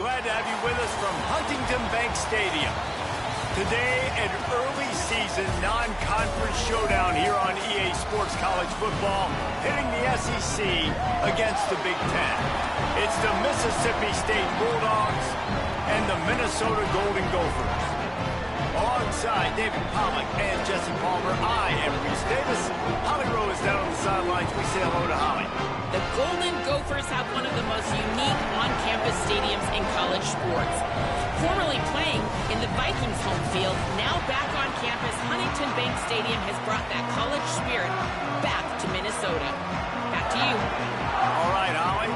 Glad to have you with us from Huntington Bank Stadium. Today, an early season non-conference showdown here on EA Sports College Football, pitting the SEC against the Big Ten. It's the Mississippi State Bulldogs and the Minnesota Golden Gophers. Alongside David Pollack and Jesse Palmer, I am Reese Davis. Holly Rowe is down on the sidelines. We say hello to Holly. The Golden Gophers have one of the most unique on-campus stadiums in college sports. Formerly playing in the Vikings home field, now back on campus, Huntington Bank Stadium has brought that college spirit back to Minnesota. Back to you. All right, Holly.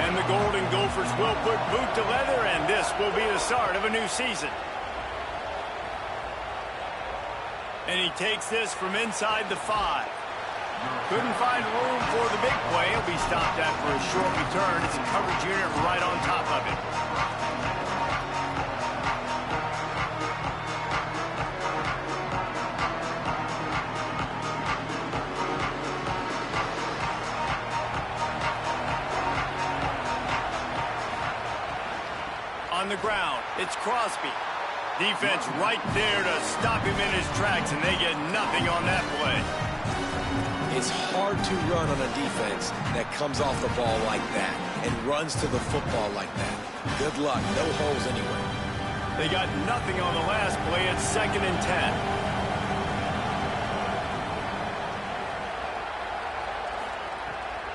And the Golden Gophers will put boot to leather, and this will be the start of a new season. And he takes this from inside the 5. Couldn't find room for the big play. He'll be stopped after a short return. It's a coverage unit right on top of it. On the ground, it's Crosby. Defense right there to stop him in his tracks, and they get nothing on that play. It's hard to run on a defense that comes off the ball like that and runs to the football like that. Good luck. No holes anywhere. They got nothing on the last play. It's 2nd and 10.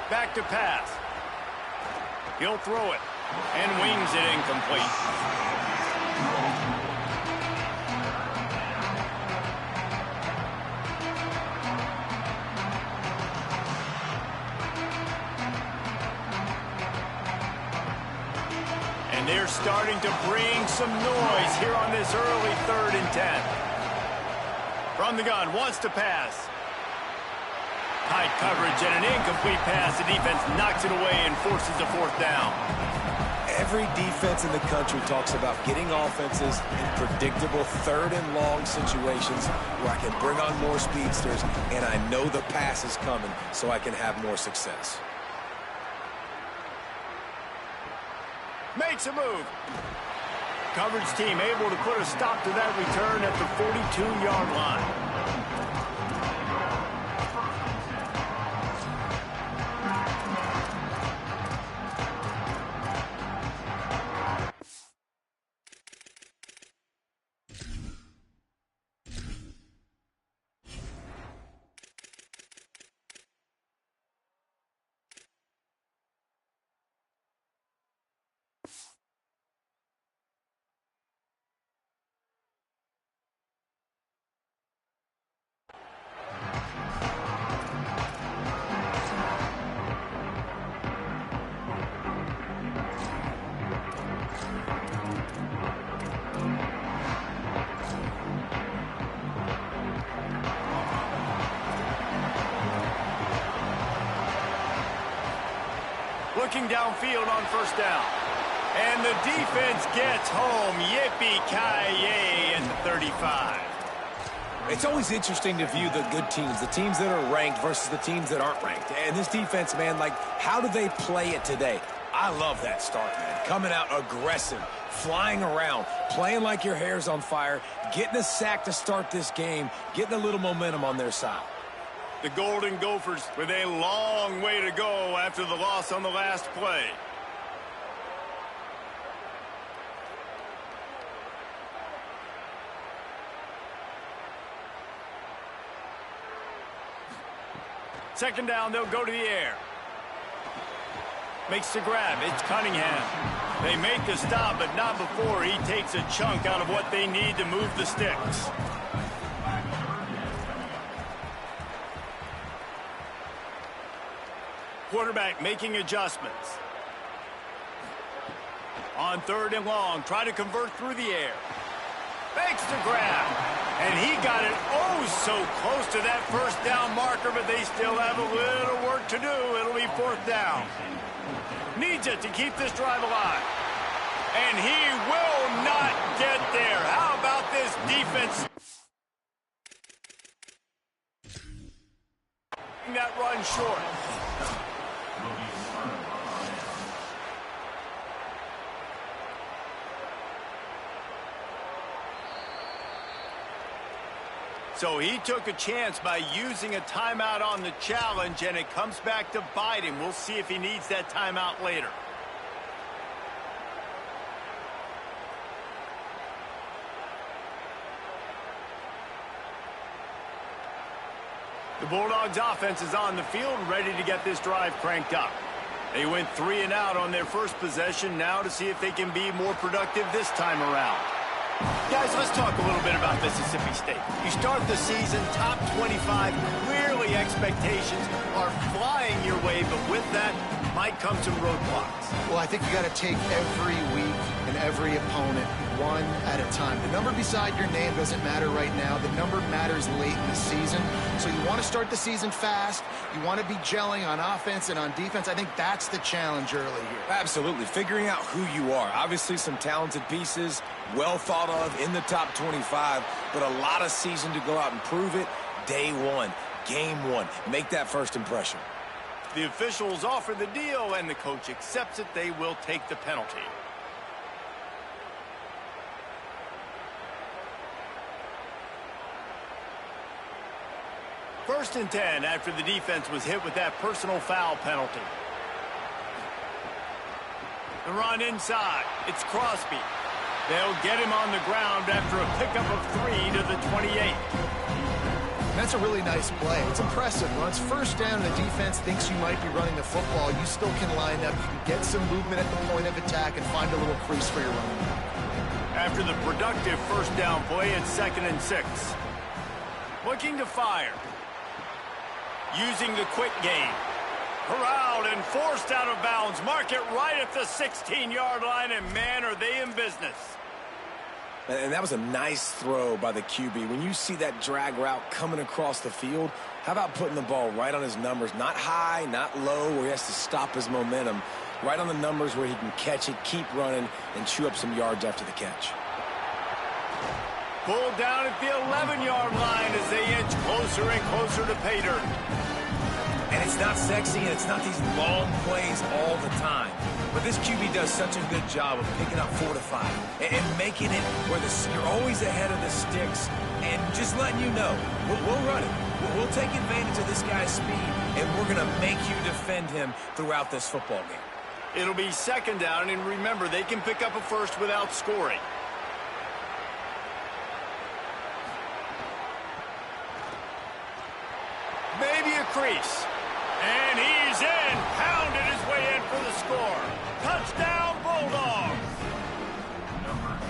Back to pass. He'll throw it and wings it incomplete. They're starting to bring some noise here on this early 3rd and 10. From the gun, wants to pass. Tight coverage and an incomplete pass. The defense knocks it away and forces a 4th down. Every defense in the country talks about getting offenses in predictable 3rd and long situations where I can bring on more speedsters and I know the pass is coming so I can have more success. Makes a move. Coverage team able to put a stop to that return at the 42-yard line. Looking downfield on 1st down. And the defense gets home. Yippee-ki-yay at the 35. It's always interesting to view the good teams, the teams that are ranked versus the teams that aren't ranked. And this defense, man, like, how do they play it today? I love that start, man. Coming out aggressive, flying around, playing like your hair's on fire, getting a sack to start this game, getting a little momentum on their side. The Golden Gophers with a long way to go after the loss on the last play. Second down, they'll go to the air. Makes the grab. It's Cunningham. They make the stop, but not before he takes a chunk out of what they need to move the sticks. Quarterback making adjustments. On 3rd and long, try to convert through the air. Makes the grab. And he got it oh so close to that 1st down marker, but they still have a little work to do. It'll be 4th down. Needs it to keep this drive alive. And he will not get there. How about this defense? That run short. So he took a chance by using a timeout on the challenge, and it comes back to bite him. We'll see if he needs that timeout later. The Bulldogs offense is on the field, ready to get this drive cranked up. They went 3 and out on their first possession, now to see if they can be more productive this time around. Guys, let's talk a little bit about Mississippi State. You start the season top 25, clearly expectations are flying your way, but with that might come some roadblocks. Well, I think you got to take every week and every opponent one at a time. The number beside your name doesn't matter right now. The number matters late in the season. So you want to start the season fast. You want to be gelling on offense and on defense. I think that's the challenge early here. Absolutely. Figuring out who you are. Obviously some talented pieces, well thought of in the top 25, but a lot of season to go out and prove it. Day one, game one. Make that first impression. The officials offer the deal, and the coach accepts it. They will take the penalty. First and 10 after the defense was hit with that personal foul penalty. The run inside. It's Crosby. They'll get him on the ground after a pickup of 3 to the 28. That's a really nice play. It's impressive. When it's first down and the defense thinks you might be running the football, you still can line up. You can get some movement at the point of attack and find a little crease for your running back. After the productive first down play, it's 2nd and 6. Looking to fire. Using the quick game. Corralled and forced out of bounds. Mark it right at the 16-yard line, and man, are they in business. And that was a nice throw by the QB. When you see that drag route coming across the field, how about putting the ball right on his numbers? Not high, not low, where he has to stop his momentum. Right on the numbers where he can catch it, keep running, and chew up some yards after the catch. Pulled down at the 11-yard line as they inch closer and closer to pay dirt. And it's not sexy, and it's not these long plays all the time. But this QB does such a good job of picking up 4 to 5 and making it where you're always ahead of the sticks and just letting you know, we'll run it. We'll take advantage of this guy's speed, and we're going to make you defend him throughout this football game. It'll be 2nd down, and remember, they can pick up a first without scoring. Maybe a crease. And he's in. Pounded his way in for the score. Touchdown, Bulldogs.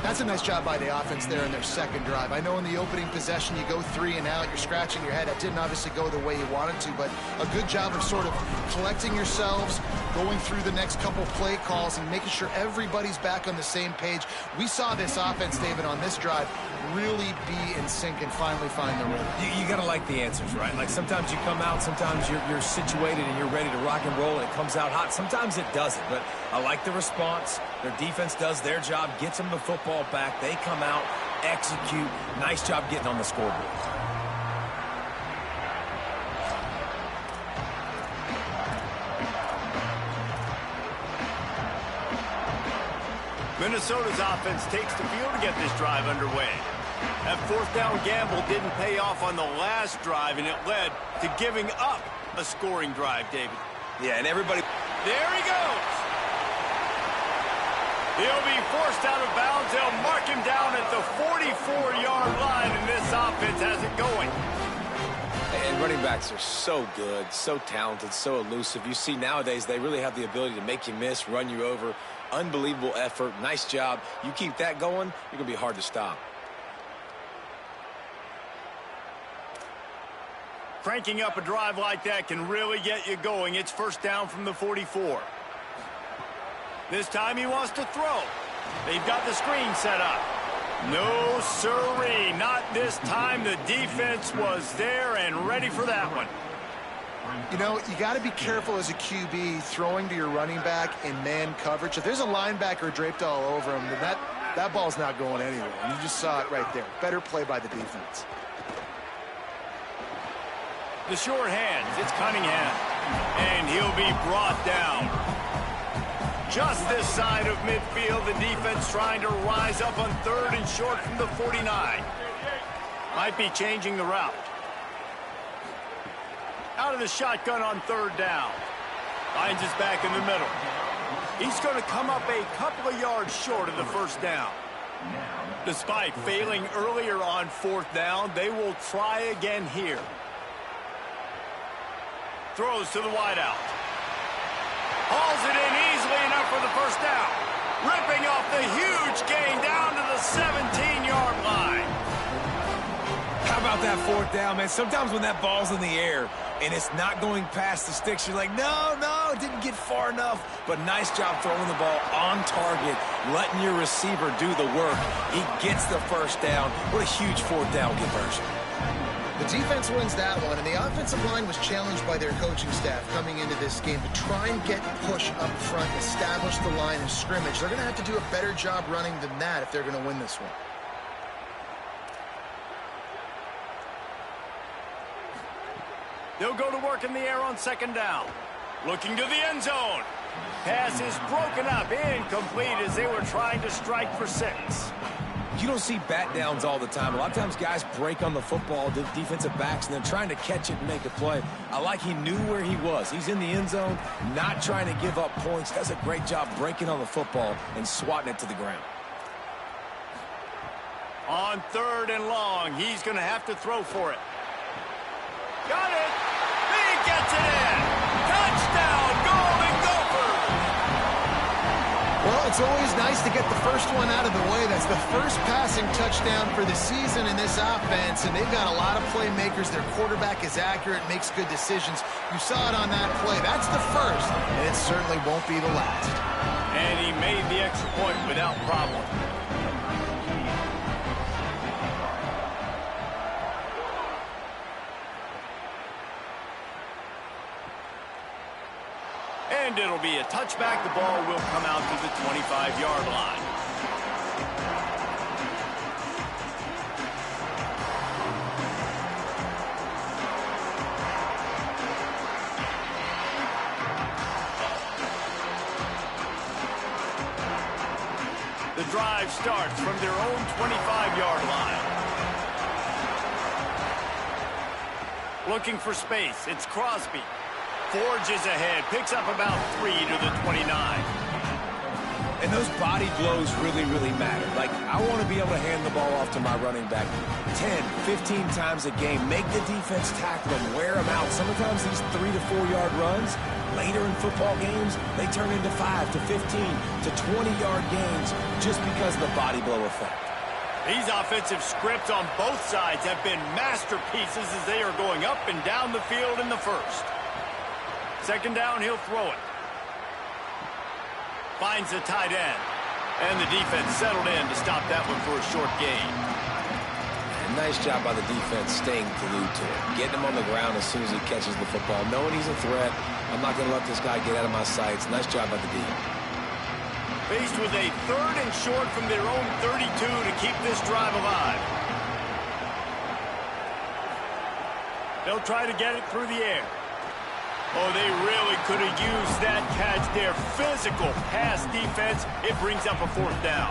That's a nice job by the offense there in their second drive. I know in the opening possession you go 3 and out, you're scratching your head. That didn't obviously go the way you wanted to, but a good job of sort of collecting yourselves, going through the next couple play calls and making sure everybody's back on the same page. We saw this offense, David, on this drive really be in sync and finally find the rhythm. You got to like the answers, right? Like sometimes you come out, sometimes you're situated and you're ready to rock and roll and it comes out hot. Sometimes it doesn't, but I like the response. Their defense does their job, gets them the football back. They come out, execute. Nice job getting on the scoreboard. Minnesota's offense takes the field to get this drive underway. That 4th down gamble didn't pay off on the last drive, and it led to giving up a scoring drive, David. Yeah, and everybody... There he goes. He'll be forced out of bounds. They'll mark him down at the 44-yard line, and this offense has it going. And running backs are so good, so talented, so elusive. You see nowadays they really have the ability to make you miss, run you over. Unbelievable effort. Nice job. You keep that going, you're going to be hard to stop. Cranking up a drive like that can really get you going. It's 1st down from the 44. This time he wants to throw. They've got the screen set up. No sirree, not this time. The defense was there and ready for that one. You know, you got to be careful as a QB throwing to your running back in man coverage. If there's a linebacker draped all over him, then that ball's not going anywhere. And you just saw it right there. Better play by the defense. The short hands, it's Cunningham. And he'll be brought down. Just this side of midfield, the defense trying to rise up on 3rd and short from the 49. Might be changing the route. Out of the shotgun on third down. Finds his back in the middle. He's going to come up a couple of yards short of the first down. Despite failing earlier on fourth down, they will try again here. Throws to the wideout. Hauls it in easily enough for the first down. Ripping off the huge gain down to the 17-yard line. How about that fourth down, man? Sometimes when that ball's in the air and it's not going past the sticks, you're like, no, it didn't get far enough. But nice job throwing the ball on target, letting your receiver do the work. He gets the first down. What a huge fourth down conversion. The defense wins that one, and the offensive line was challenged by their coaching staff coming into this game to try and get push up front, establish the line of scrimmage. They're going to have to do a better job running than that if they're going to win this one. They'll go to work in the air on second down. Looking to the end zone. Pass is broken up, incomplete as they were trying to strike for 6. You don't see bat downs all the time. A lot of times guys break on the football, the defensive backs, and then trying to catch it and make a play. I like he knew where he was. He's in the end zone, not trying to give up points. Does a great job breaking on the football and swatting it to the ground. On third and long, he's going to have to throw for it. Got it. He gets it in. Touchdown, Golden Gophers. Well, it's always nice to get the first one out of the way. That's the first passing touchdown for the season in this offense, and they've got a lot of playmakers. Their quarterback is accurate, makes good decisions. You saw it on that play. That's the first, and it certainly won't be the last. And he made the extra point without problem. And it'll be a touchback. The ball will come out to the 25-yard line. The drive starts from their own 25-yard line. Looking for space. It's Crosby. Forges ahead, picks up about 3 to the 29. And those body blows really, really matter. Like, I want to be able to hand the ball off to my running back 10, 15 times a game. Make the defense tackle them, wear them out. Sometimes these 3 to 4 yard runs, later in football games, they turn into 5 to 15 to 20-yard gains just because of the body blow effect. These offensive scripts on both sides have been masterpieces as they are going up and down the field in the first. Second down, he'll throw it. Finds the tight end. And the defense settled in to stop that one for a short gain. And nice job by the defense staying glued to it. Getting him on the ground as soon as he catches the football. Knowing he's a threat, I'm not going to let this guy get out of my sights. Nice job by the D. Faced with a third and short from their own 32 to keep this drive alive. They'll try to get it through the air. Oh, they really could have used that catch there. Physical pass defense. It brings up a fourth down.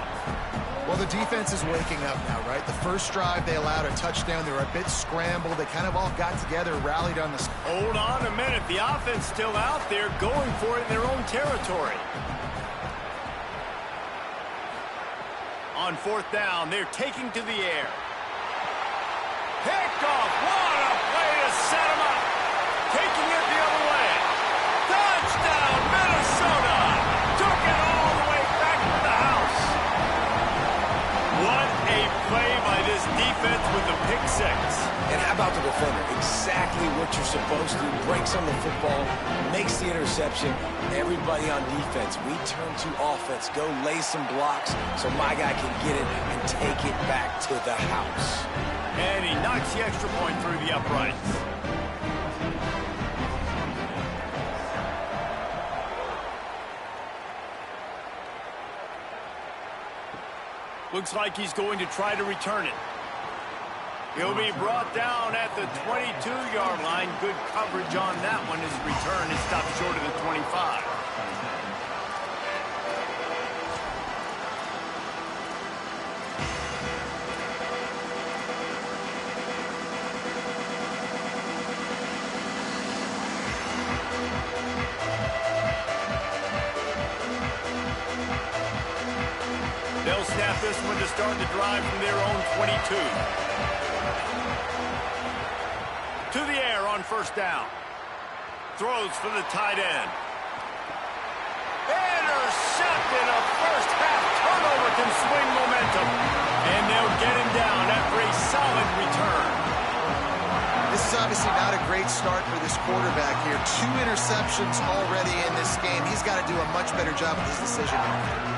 Well, the defense is waking up now, right? The first drive, they allowed a touchdown. They were a bit scrambled. They kind of all got together, rallied on the... Hold on a minute. The offense still out there going for it in their own territory. On fourth down, they're taking to the air. Picked off. What a play to set him up. Taking it the other way. Touchdown, Minnesota. Took it all the way back to the house. What a play by this defense with the pick six. And how about the defender? Exactly what you're supposed to. Breaks on the football, makes the interception. Everybody on defense, we turn to offense. Go lay some blocks so my guy can get it and take it back to the house. And he knocks the extra point through the uprights. Looks like he's going to try to return it. He'll be brought down at the 22-yard line. Good coverage on that one. His return is stopped short of the 25. They'll snap this one to start the drive from their own 22. To the air on first down. Throws for the tight end. Intercepted. A first half turnover can swing momentum. And they'll get him down after a solid return. This is obviously not a great start for this quarterback here. 2 interceptions already in this game. He's got to do a much better job with his decision making.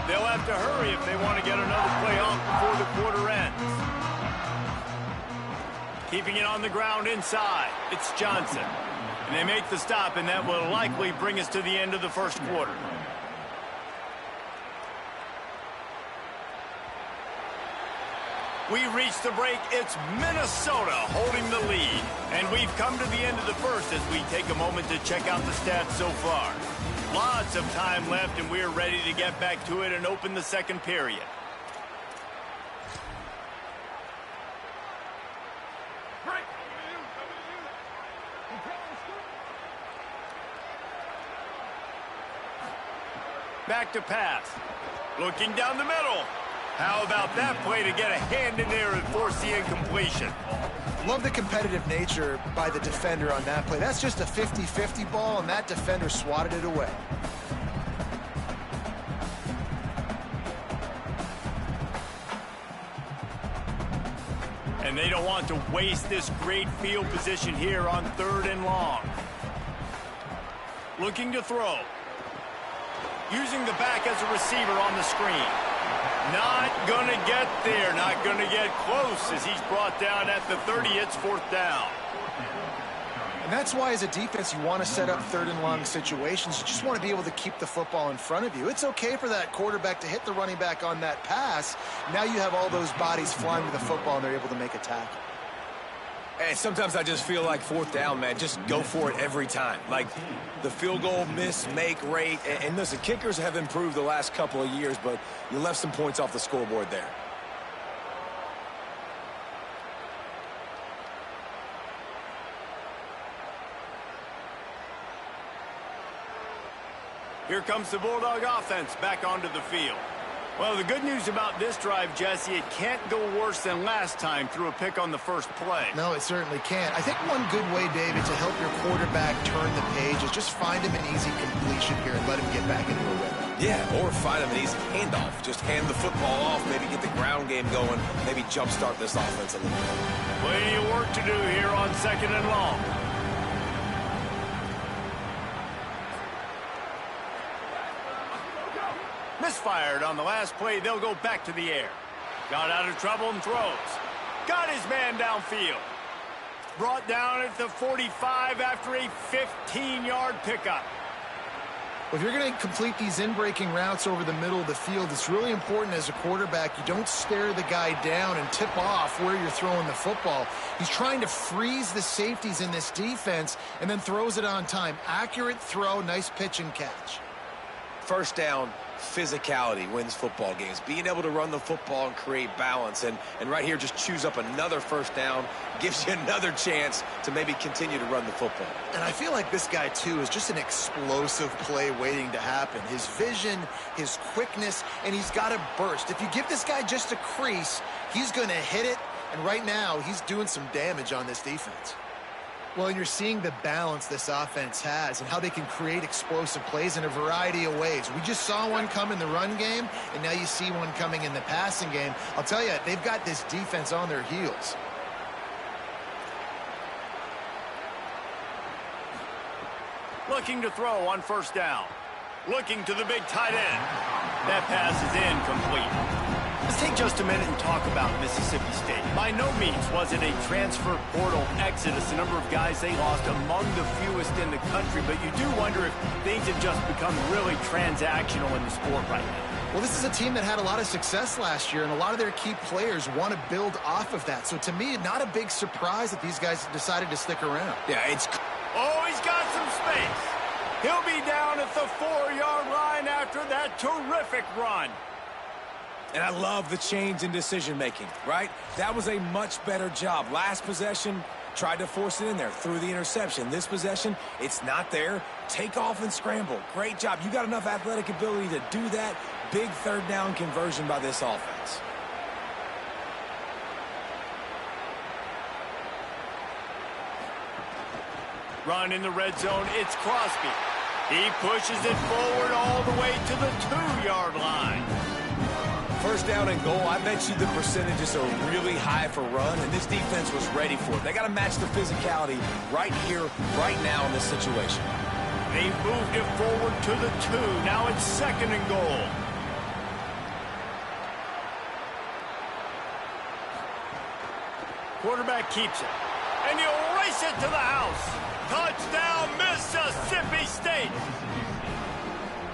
They'll have to hurry if they want to get another play off before the quarter ends. Keeping it on the ground inside. It's Johnson. And they make the stop, and that will likely bring us to the end of the first quarter. We reach the break. It's Minnesota holding the lead. And we've come to the end of the first as we take a moment to check out the stats so far. Lots of time left, and we're ready to get back to it and open the second period. Back to pass. Looking down the middle. How about that play to get a hand in there and force the incompletion? Love the competitive nature by the defender on that play. That's just a 50-50 ball, and that defender swatted it away. And they don't want to waste this great field position here on 3rd and long. Looking to throw. Using the back as a receiver on the screen. Not going to get there. Not going to get close as he's brought down at the 30. It's 4th down. And that's why as a defense you want to set up 3rd and long situations. You just want to be able to keep the football in front of you. It's okay for that quarterback to hit the running back on that pass. Now you have all those bodies flying to the football and they're able to make a tackle. And sometimes I just feel like 4th down, man, just go for it every time. Like the field goal miss-make rate. And listen, kickers have improved the last couple of years, but you left some points off the scoreboard there. Here comes the Bulldog offense back onto the field. Well, the good news about this drive, Jesse, it can't go worse than last time through a pick on the first play. No, it certainly can't. I think one good way, David, to help your quarterback turn the page is just find him an easy completion here and let him get back into a rhythm. Yeah, or find him an easy handoff. Just hand the football off, maybe get the ground game going, maybe jumpstart this offense a little bit. Plenty of work to do here on 2nd and long. Misfired on the last play. They'll go back to the air. Got out of trouble and throws. Got his man downfield. Brought down at the 45 after a 15-yard pickup. If you're going to complete these in-breaking routes over the middle of the field, it's really important as a quarterback you don't stare the guy down and tip off where you're throwing the football. He's trying to freeze the safeties in this defense and then throws it on time. Accurate throw, nice pitch and catch. 1st down, physicality wins football games. Being able to run the football and create balance. And right here, just choose up another 1st down, gives you another chance to maybe continue to run the football. And I feel like this guy, too, is just an explosive play waiting to happen. His vision, his quickness, and he's got a burst. If you give this guy just a crease, he's going to hit it. And right now, he's doing some damage on this defense. Well, and you're seeing the balance this offense has and how they can create explosive plays in a variety of ways. We just saw one come in the run game, and now you see one coming in the passing game. I'll tell you, they've got this defense on their heels. Looking to throw on 1st down. Looking to the big tight end. That pass is incomplete. Let's take just a minute and talk about Mississippi State. By no means was it a transfer portal exodus. The number of guys they lost among the fewest in the country, but you do wonder if things have just become really transactional in the sport right now. Well, this is a team that had a lot of success last year, and a lot of their key players want to build off of that. So to me, not a big surprise that these guys decided to stick around. Yeah, it's... Oh, he's got some space. He'll be down at the 4-yard line after that terrific run. And I love the change in decision-making, right? That was a much better job. Last possession, Tried to force it in there through the interception. This possession, it's not there. Take off and scramble. Great job. You got enough athletic ability to do that. Big third down conversion by this offense. Run in the red zone. It's Crosby. He pushes it forward all the way to the 2-yard line. First down and goal, I bet you the percentages are really high for run, and this defense was ready for it. They got to match the physicality right here, right now in this situation. They moved it forward to the 2. Now it's second and goal. Quarterback keeps it. And he'll race it to the house. Touchdown, Mississippi State.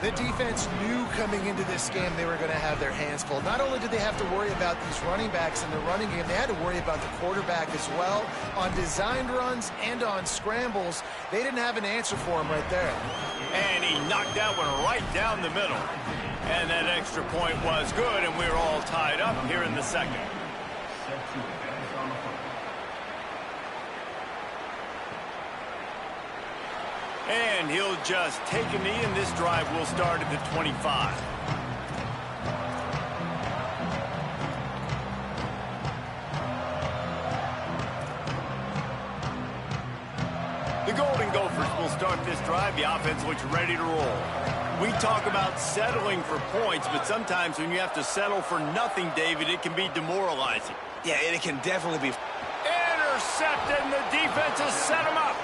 The defense knew coming into this game they were going to have their hands full. Not only did they have to worry about these running backs in the running game, they had to worry about the quarterback as well. On designed runs and on scrambles, they didn't have an answer for him right there. And he knocked that one right down the middle. And that extra point was good, and we're all tied up here in the second. And he'll just take a knee, and this drive will start at the 25. The Golden Gophers will start this drive. The offense looks ready to roll. We talk about settling for points, but sometimes when you have to settle for nothing, David, it can be demoralizing. Yeah, and it can definitely be. Intercepted, and the defense has set him up.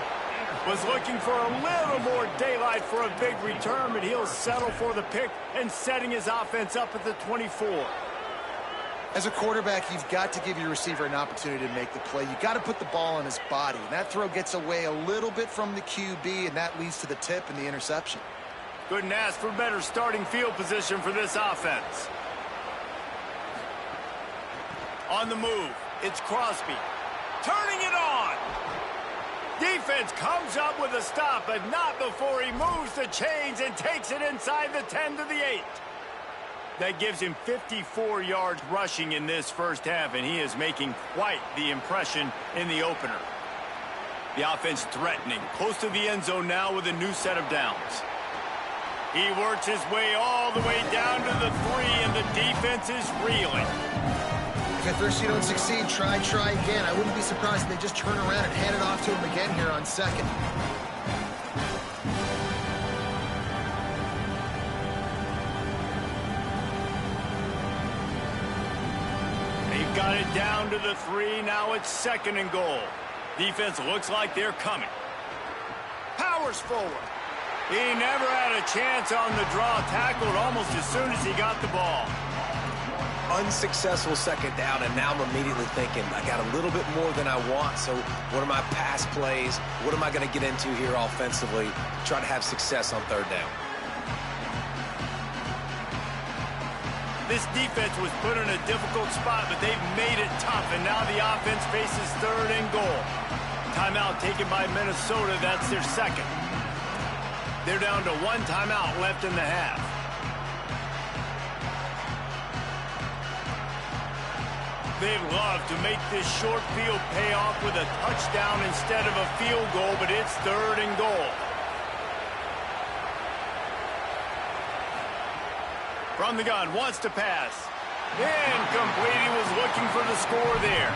Was looking for a little more daylight for a big return, but he'll settle for the pick and setting his offense up at the 24. As a quarterback, you've got to give your receiver an opportunity to make the play. You've got to put the ball on his body. And that throw gets away a little bit from the QB, and that leads to the tip and the interception. Couldn't ask for better starting field position for this offense. On the move, it's Crosby. Turning it on. Defense comes up with a stop, but not before he moves the chains and takes it inside the 10 to the 8. That gives him 54 yards rushing in this first half, and he is making quite the impression in the opener. The offense threatening, close to the end zone now with a new set of downs. He works his way all the way down to the 3, and the defense is reeling. If at first you don't succeed, try again. I wouldn't be surprised if they just turn around and hand it off to him again here on second. They've got it down to the 3. Now it's second and goal. Defense looks like they're coming. Powers forward. He never had a chance on the draw. Tackled almost as soon as he got the ball. Unsuccessful second down, and now I'm immediately thinking, I got a little bit more than I want, so what are my pass plays? What am I going to get into here offensively to try to have success on third down? This defense was put in a difficult spot, but they've made it tough, and now the offense faces third and goal. Timeout taken by Minnesota. That's their second. They're down to 1 timeout left in the half. They'd love to make this short field pay off with a touchdown instead of a field goal, but it's third and goal. From the gun, wants to pass. Incomplete. He was looking for the score there.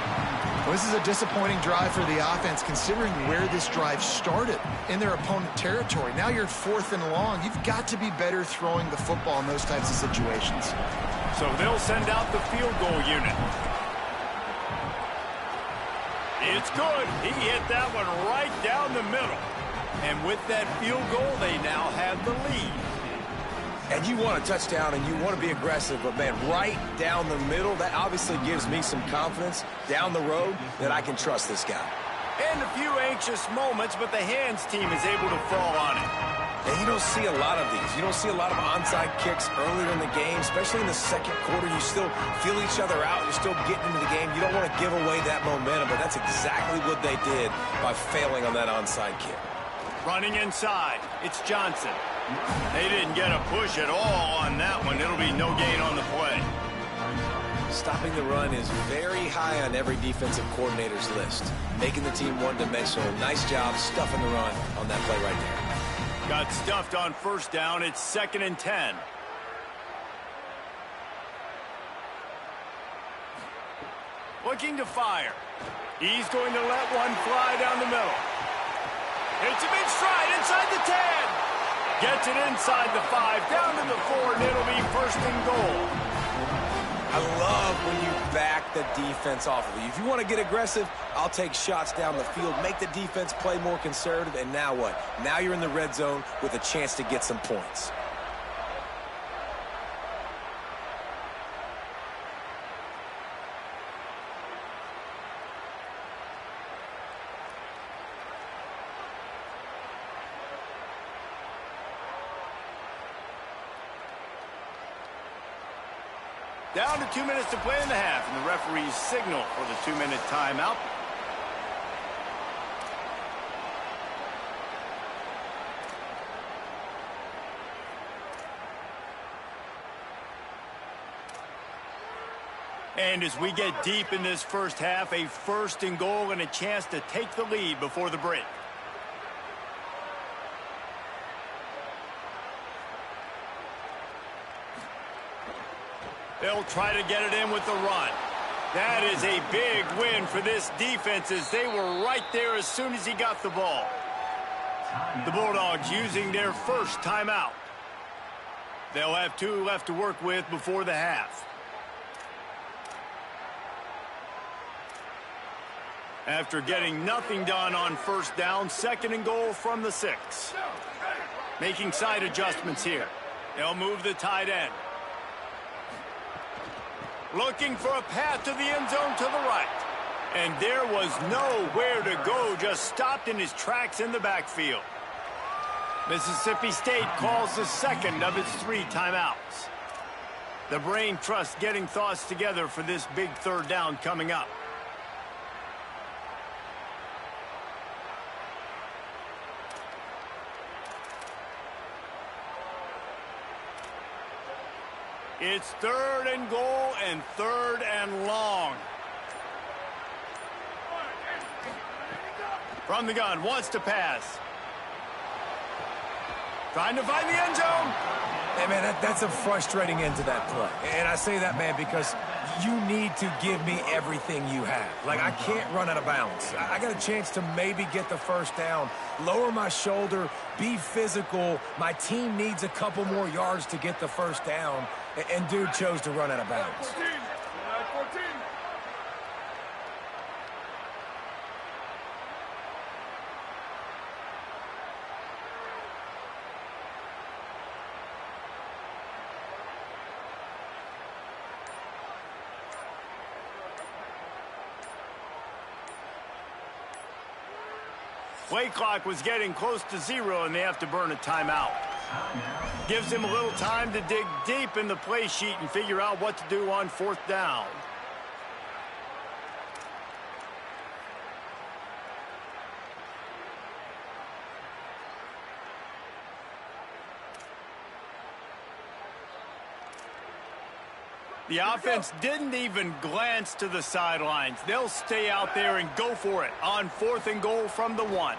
Well, this is a disappointing drive for the offense, considering where this drive started in their opponent territory. Now you're 4th and long. You've got to be better throwing the football in those types of situations. So they'll send out the field goal unit. It's good. He hit that one right down the middle. And with that field goal, they now have the lead. And you want a touchdown and you want to be aggressive, but man, right down the middle, that obviously gives me some confidence down the road that I can trust this guy. And a few anxious moments, but the hands team is able to fall on it. And you don't see a lot of these. You don't see a lot of onside kicks earlier in the game, especially in the second quarter. You still feel each other out. You're still getting into the game. You don't want to give away that momentum, but that's exactly what they did by failing on that onside kick. Running inside, it's Johnson. They didn't get a push at all on that one. It'll be no gain on the play. Stopping the run is very high on every defensive coordinator's list. Making the team one-dimensional. Nice job stuffing the run on that play right there. Got stuffed on first down. It's 2nd and 10. Looking to fire. He's going to let one fly down the middle. It's a big stride inside the 10. Gets it inside the 5, down to the 4, and it'll be 1st and goal. I love when you back the defense off of you. If you want to get aggressive, I'll take shots down the field, make the defense play more conservative, and now what? Now you're in the red zone with a chance to get some points. Down to 2 minutes to play in the half, and the referee's signal for the 2-minute timeout. And as we get deep in this first half, a 1st and goal and a chance to take the lead before the break. They'll try to get it in with the run. That is a big win for this defense as they were right there as soon as he got the ball. The Bulldogs using their first timeout. They'll have 2 left to work with before the half. After getting nothing done on first down, 2nd and goal from the 6. Making side adjustments here. They'll move the tight end. Looking for a path to the end zone to the right. And there was nowhere to go, just stopped in his tracks in the backfield. Mississippi State calls the 2nd of its 3 timeouts. The brain trust getting thoughts together for this big 3rd down coming up. It's 3rd and goal and 3rd and long. From the gun, wants to pass. Trying to find the end zone. Hey, man, that's a frustrating end to that play. And I say that, man, because you need to give me everything you have. Like, I can't run out of bounds. I got a chance to maybe get the first down, lower my shoulder, be physical. My team needs a couple more yards to get the first down, and dude chose to run out of bounds. 14. 14. Play clock was getting close to 0, and they have to burn a timeout. Gives him a little time to dig deep in the play sheet and figure out what to do on 4th down. The offense didn't even glance to the sidelines. They'll stay out there and go for it on 4th and goal from the 1.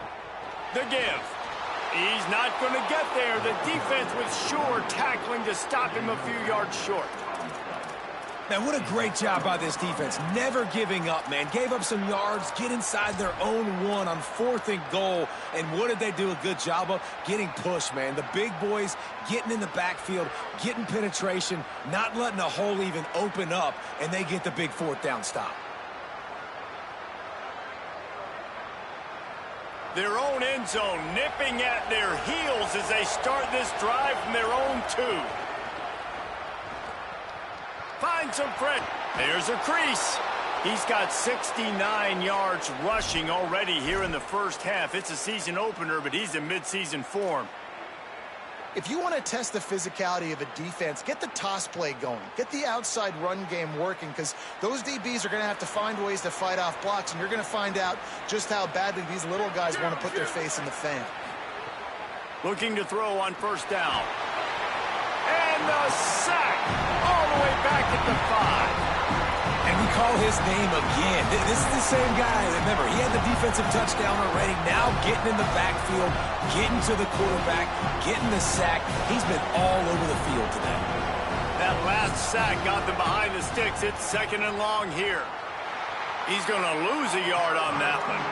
The give. He's not going to get there. The defense was sure tackling to stop him a few yards short. Man, what a great job by this defense. Never giving up, man. Gave up some yards, get inside their own 1 on 4th and goal. And what did they do a good job of? Getting pushed, man. The big boys getting in the backfield, getting penetration, not letting a hole even open up, and they get the big 4th down stop. Their own end zone nipping at their heels as they start this drive from their own 2. Finds some Fred. There's a crease. He's got 69 yards rushing already here in the first half. It's a season opener, but he's in midseason form. If you want to test the physicality of a defense, get the toss play going. Get the outside run game working, because those DBs are going to have to find ways to fight off blocks, and you're going to find out just how badly these little guys want to put their face in the fan. Looking to throw on 1st down. And the sack all the way back at the 5. And we call his name again. This is the same guy. Remember, he had the defensive touchdown already. Now getting in the backfield, getting to the quarterback, getting the sack. He's been all over the field today. That last sack got them behind the sticks. It's 2nd and long here. He's going to lose a yard on that one.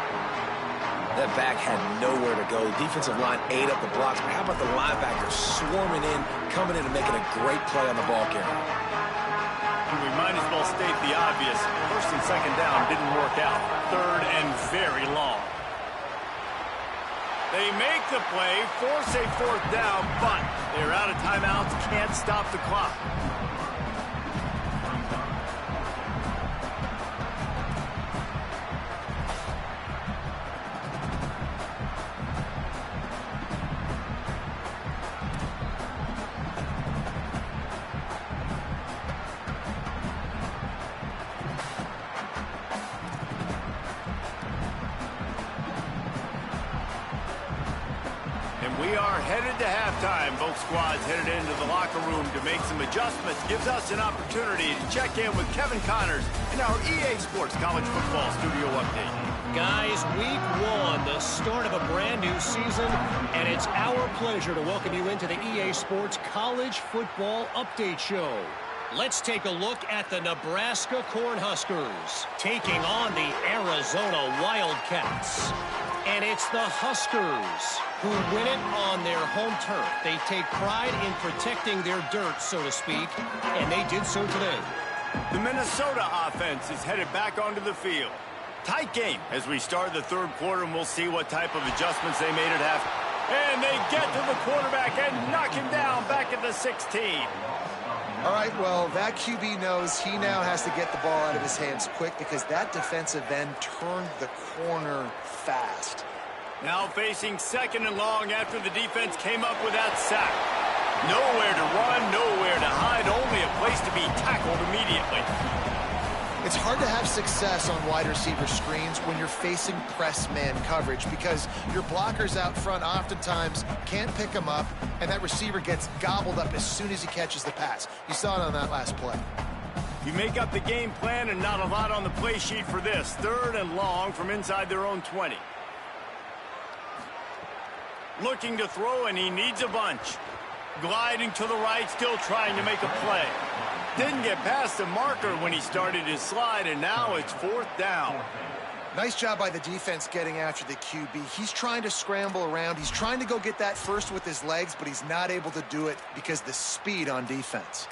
That back had nowhere to go. Defensive line ate up the blocks, but how about the linebackers swarming in, coming in and making a great play on the ball carrier? We might as well state the obvious. 1st and 2nd down didn't work out. 3rd and very long. They make the play, force a 4th down, but they're out of timeouts, can't stop the clock. We are headed to halftime. Both squads headed into the locker room to make some adjustments. Gives us an opportunity to check in with Kevin Connors in our EA Sports College Football Studio Update. Guys, week 1, the start of a brand new season, and it's our pleasure to welcome you into the EA Sports College Football Update Show. Let's take a look at the Nebraska Cornhuskers taking on the Arizona Wildcats. And it's the Huskers who win it on their home turf. They take pride in protecting their dirt, so to speak, and they did so today. The Minnesota offense is headed back onto the field. Tight game as we start the 3rd quarter, and we'll see what type of adjustments they made at half. And they get to the quarterback and knock him down back at the 16. All right, well, that QB knows he now has to get the ball out of his hands quick because that defensive end turned the corner fast. Now facing 2nd and long after the defense came up with that sack. Nowhere to run, nowhere to hide, only a place to be tackled immediately. It's hard to have success on wide receiver screens when you're facing press man coverage because your blockers out front oftentimes can't pick them up, and that receiver gets gobbled up as soon as he catches the pass. You saw it on that last play. You make up the game plan and not a lot on the play sheet for this. 3rd and long from inside their own 20. Looking to throw, and he needs a bunch. Gliding to the right, still trying to make a play. Didn't get past the marker when he started his slide, and now it's 4th down. Nice job by the defense getting after the QB. He's trying to scramble around. He's trying to go get that first with his legs, but he's not able to do it because the speed on defense.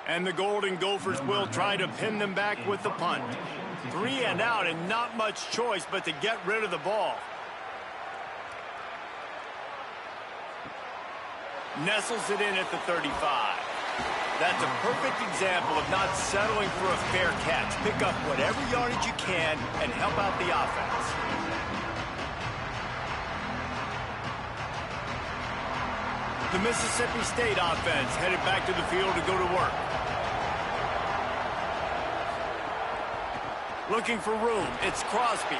And the Golden Gophers will try to pin them back with the punt. 3 and out, and not much choice but to get rid of the ball. Nestles it in at the 35. That's a perfect example of not settling for a fair catch. Pick up whatever yardage you can and help out the offense. The Mississippi State offense headed back to the field to go to work. Looking for room. It's Crosby.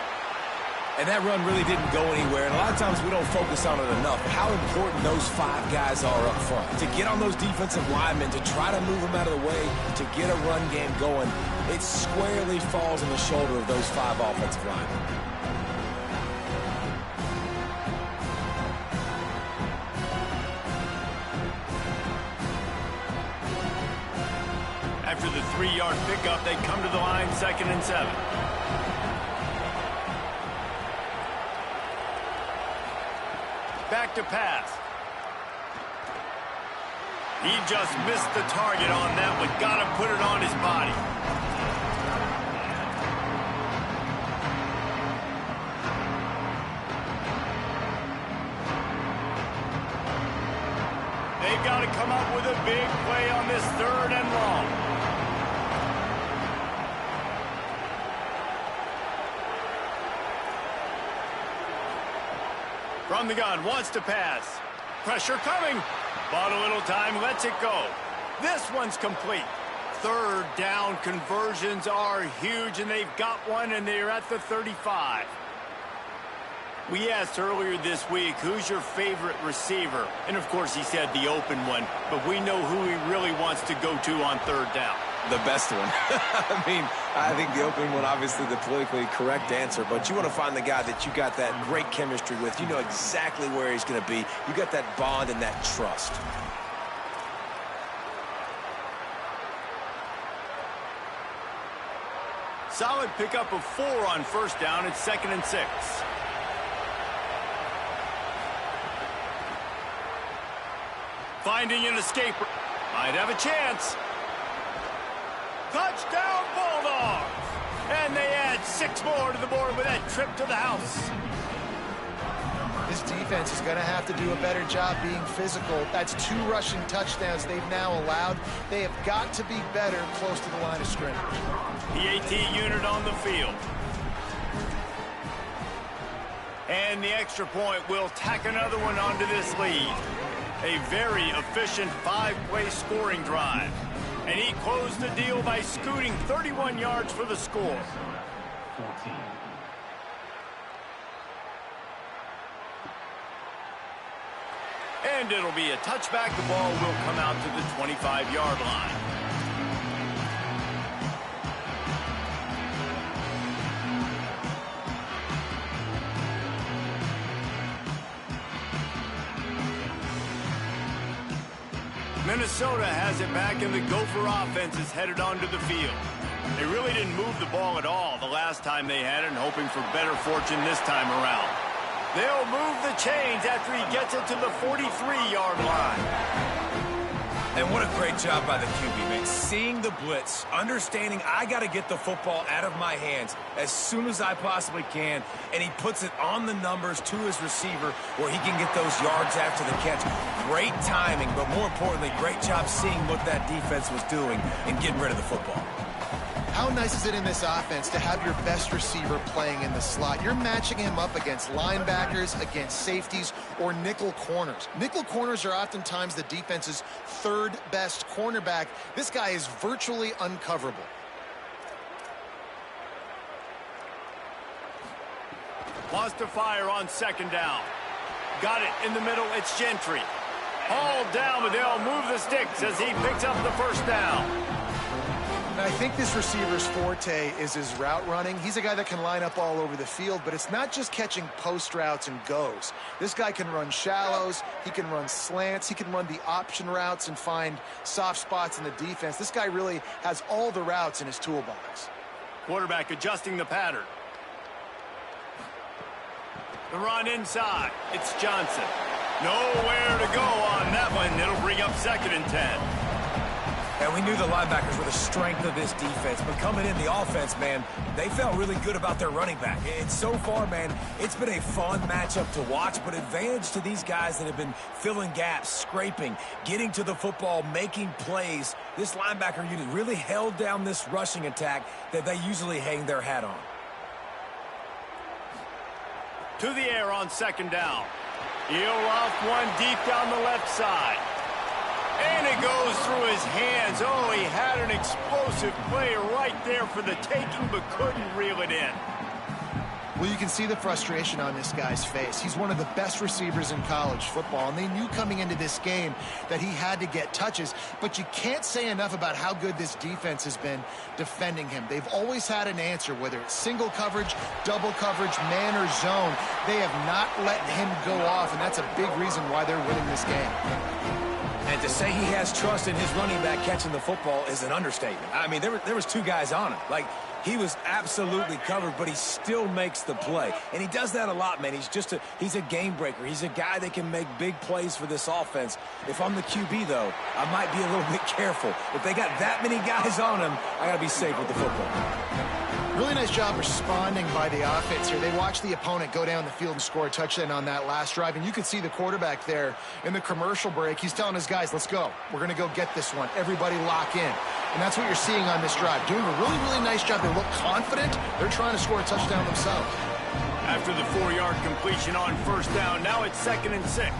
And that run really didn't go anywhere. And a lot of times we don't focus on it enough. But how important those 5 guys are up front. To get on those defensive linemen, to try to move them out of the way, to get a run game going, it squarely falls on the shoulder of those 5 offensive linemen. After the 3-yard pickup, they come to the line, 2nd and 7. Back to pass. He just missed the target on that one. Got to put it on his body. They've got to come up with a big play on this 3rd and long. From the gun, wants to pass. Pressure coming. Bought a little time, lets it go. This one's complete. 3rd down conversions are huge, and they've got one, and they're at the 35. We asked earlier this week, who's your favorite receiver? And, of course, he said the open one. But we know who he really wants to go to on third down. The best one. I mean, I think the open one, obviously the politically correct answer, but you want to find the guy that you got that great chemistry with. You know exactly where he's going to be. You got that bond and that trust. Solid pickup of 4 on first down. It's 2nd and 6. Finding an escape. Might have a chance. Touchdown, Bulldogs! And they add 6 more to the board with that trip to the house. This defense is going to have to do a better job being physical. That's 2 rushing touchdowns they've now allowed. They have got to be better close to the line of scrimmage. The AT unit on the field. And the extra point will tack another one onto this lead. A very efficient 5-play scoring drive. And he closed the deal by scooting 31 yards for the score. 14. And it'll be a touchback. The ball will come out to the 25-yard line. Minnesota has it back, and the Gopher offense is headed onto the field. They really didn't move the ball at all the last time they had it, and hoping for better fortune this time around. They'll move the chains after he gets it to the 43-yard line. And what a great job by the QB, man. Seeing the blitz, understanding I got to get the football out of my hands as soon as I possibly can, and he puts it on the numbers to his receiver where he can get those yards after the catch. Great timing, but more importantly, great job seeing what that defense was doing and getting rid of the football. How nice is it in this offense to have your best receiver playing in the slot? You're matching him up against linebackers, against safeties, or nickel corners. Nickel corners are oftentimes the defense's 3rd best cornerback. This guy is virtually uncoverable. Lost to fire on 2nd down. Got it in the middle. It's Gentry. Hauled down, but they'll move the sticks as he picks up the 1st down. I think this receiver's forte is his route running. He's a guy that can line up all over the field, but it's not just catching post routes and goes. This guy can run shallows, he can run slants, he can run the option routes and find soft spots in the defense. This guy really has all the routes in his toolbox. Quarterback adjusting the pattern. The run inside. It's Johnson. Nowhere to go on that one. It'll bring up 2nd and 10. And we knew the linebackers were the strength of this defense, but coming in the offense, man, they felt really good about their running back. And so far, man, it's been a fun matchup to watch, but advantage to these guys that have been filling gaps, scraping, getting to the football, making plays. This linebacker unit really held down this rushing attack that they usually hang their hat on. To the air on 2nd down. He'll loft one deep down the left side. And it goes through his hands. Oh, he had an explosive play right there for the taking, but couldn't reel it in. Well, you can see the frustration on this guy's face. He's one of the best receivers in college football, and they knew coming into this game that he had to get touches, but you can't say enough about how good this defense has been defending him. They've always had an answer, whether it's single coverage, double coverage, man or zone. They have not let him go off, and that's a big reason why they're winning this game. And to say he has trust in his running back catching the football is an understatement. I mean, there was 2 guys on him. Like, he was absolutely covered, but he still makes the play. And he does that a lot, man. He's a game breaker. He's a guy that can make big plays for this offense. If I'm the QB, though, I might be a little bit careful. If they got that many guys on him, I got to be safe with the football. Really nice job responding by the offense here. They watched the opponent go down the field and score a touchdown on that last drive, and you could see the quarterback there in the commercial break. He's telling his guys, let's go. We're going to go get this one. Everybody lock in. And that's what you're seeing on this drive. Doing a really, really nice job. They look confident. They're trying to score a touchdown themselves. After the 4-yard completion on 1st down, now it's 2nd and 6.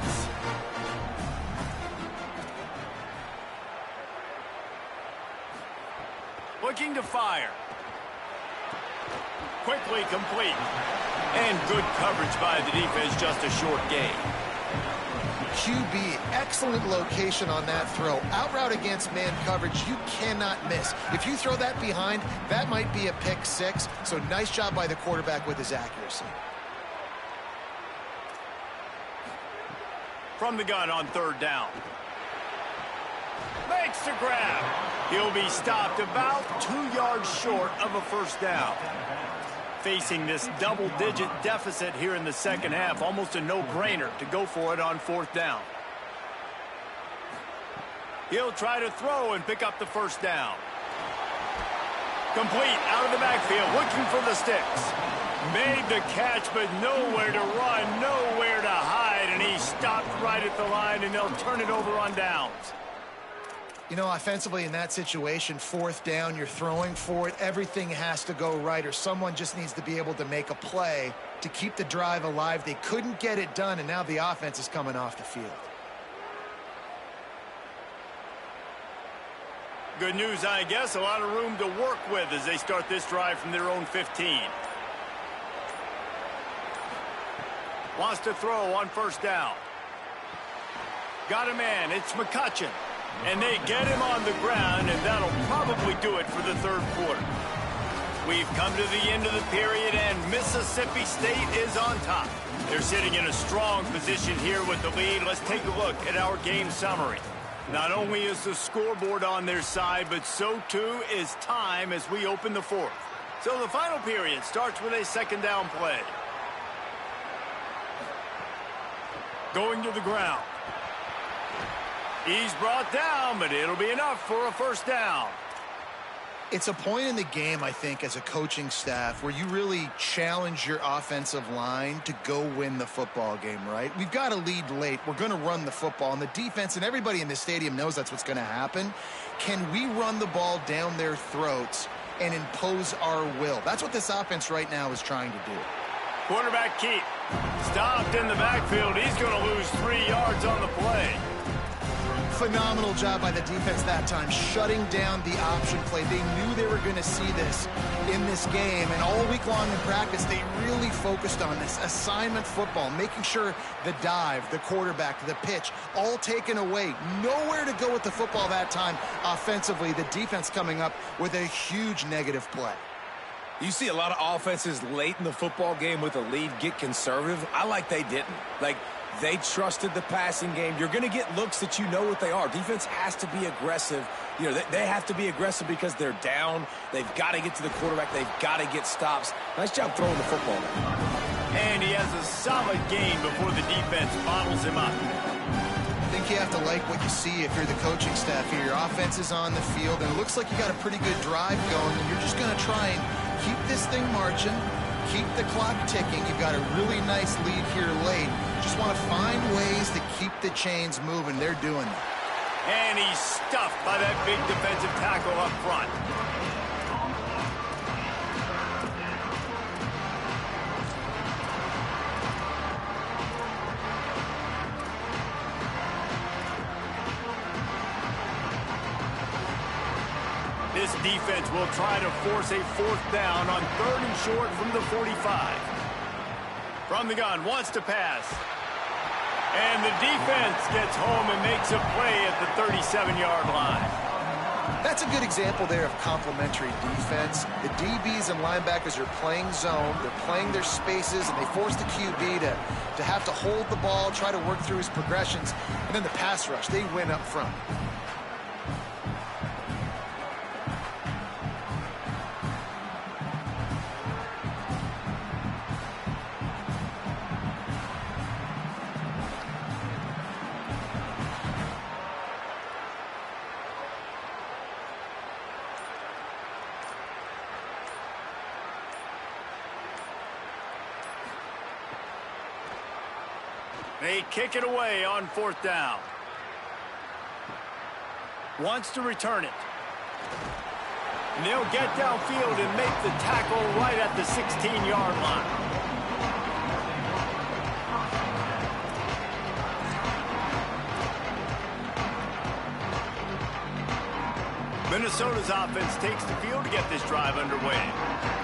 Looking to fire. Quickly complete. And good coverage by the defense, just a short gain. QB, excellent location on that throw. Out route against man coverage, you cannot miss. If you throw that behind, that might be a pick six. So nice job by the quarterback with his accuracy. From the gun on third down. Makes the grab. He'll be stopped about 2 yards short of a first down. Facing this double-digit deficit here in the second half, almost a no-brainer to go for it on fourth down. He'll try to throw and pick up the first down. Complete out of the backfield, looking for the sticks. Made the catch, but nowhere to run, nowhere to hide, and he stopped right at the line, and they'll turn it over on downs. You know, offensively in that situation, fourth down, you're throwing for it. Everything has to go right, or someone just needs to be able to make a play to keep the drive alive. They couldn't get it done, and now the offense is coming off the field. Good news, I guess. A lot of room to work with as they start this drive from their own 15. Wants to throw on first down. Got a man. It's McCutcheon. And they get him on the ground, and that'll probably do it for the third quarter. We've come to the end of the period, and Mississippi State is on top. They're sitting in a strong position here with the lead. Let's take a look at our game summary. Not only is the scoreboard on their side, but so too is time as we open the fourth. So the final period starts with a second down play. Going to the ground. He's brought down, but it'll be enough for a first down. It's a point in the game, I think, as a coaching staff where you really challenge your offensive line to go win the football game, right? We've got a lead late. We're going to run the football, and the defense and everybody in the stadium knows that's what's going to happen. Can we run the ball down their throats and impose our will? That's what this offense right now is trying to do. Quarterback keep. Stopped in the backfield. He's going to lose 3 yards on the play. Phenomenal job by the defense that time, shutting down the option play. They knew they were going to see this in this game, and all week long in practice, they really focused on this assignment football, making sure the dive, the quarterback, the pitch, all taken away. Nowhere to go with the football that time offensively. The defense coming up with a huge negative play. You see a lot of offenses late in the football game with a lead get conservative. I like they didn't. They trusted the passing game. You're going to get looks that you know what they are. Defense has to be aggressive. You know, they have to be aggressive because they're down. They've got to get to the quarterback. They've got to get stops. Nice job throwing the football. And he has a solid gain before the defense bottles him up. I think you have to like what you see if you're the coaching staff here. Your offense is on the field, and it looks like you got a pretty good drive going, and you're just going to try and keep this thing marching, keep the clock ticking. You've got a really nice lead here late. Just want to find ways to keep the chains moving. They're doing that. And he's stuffed by that big defensive tackle up front. This defense will try to force a fourth down on third and short from the 45. From the gun, wants to pass. And the defense gets home and makes a play at the 37-yard line. That's a good example there of complementary defense. The DBs and linebackers are playing zone. They're playing their spaces, and they force the QB to have to hold the ball, try to work through his progressions. And then the pass rush, they win up front. They kick it away on fourth down. Wants to return it. And they'll get downfield and make the tackle right at the 16-yard line. Minnesota's offense takes the field to get this drive underway.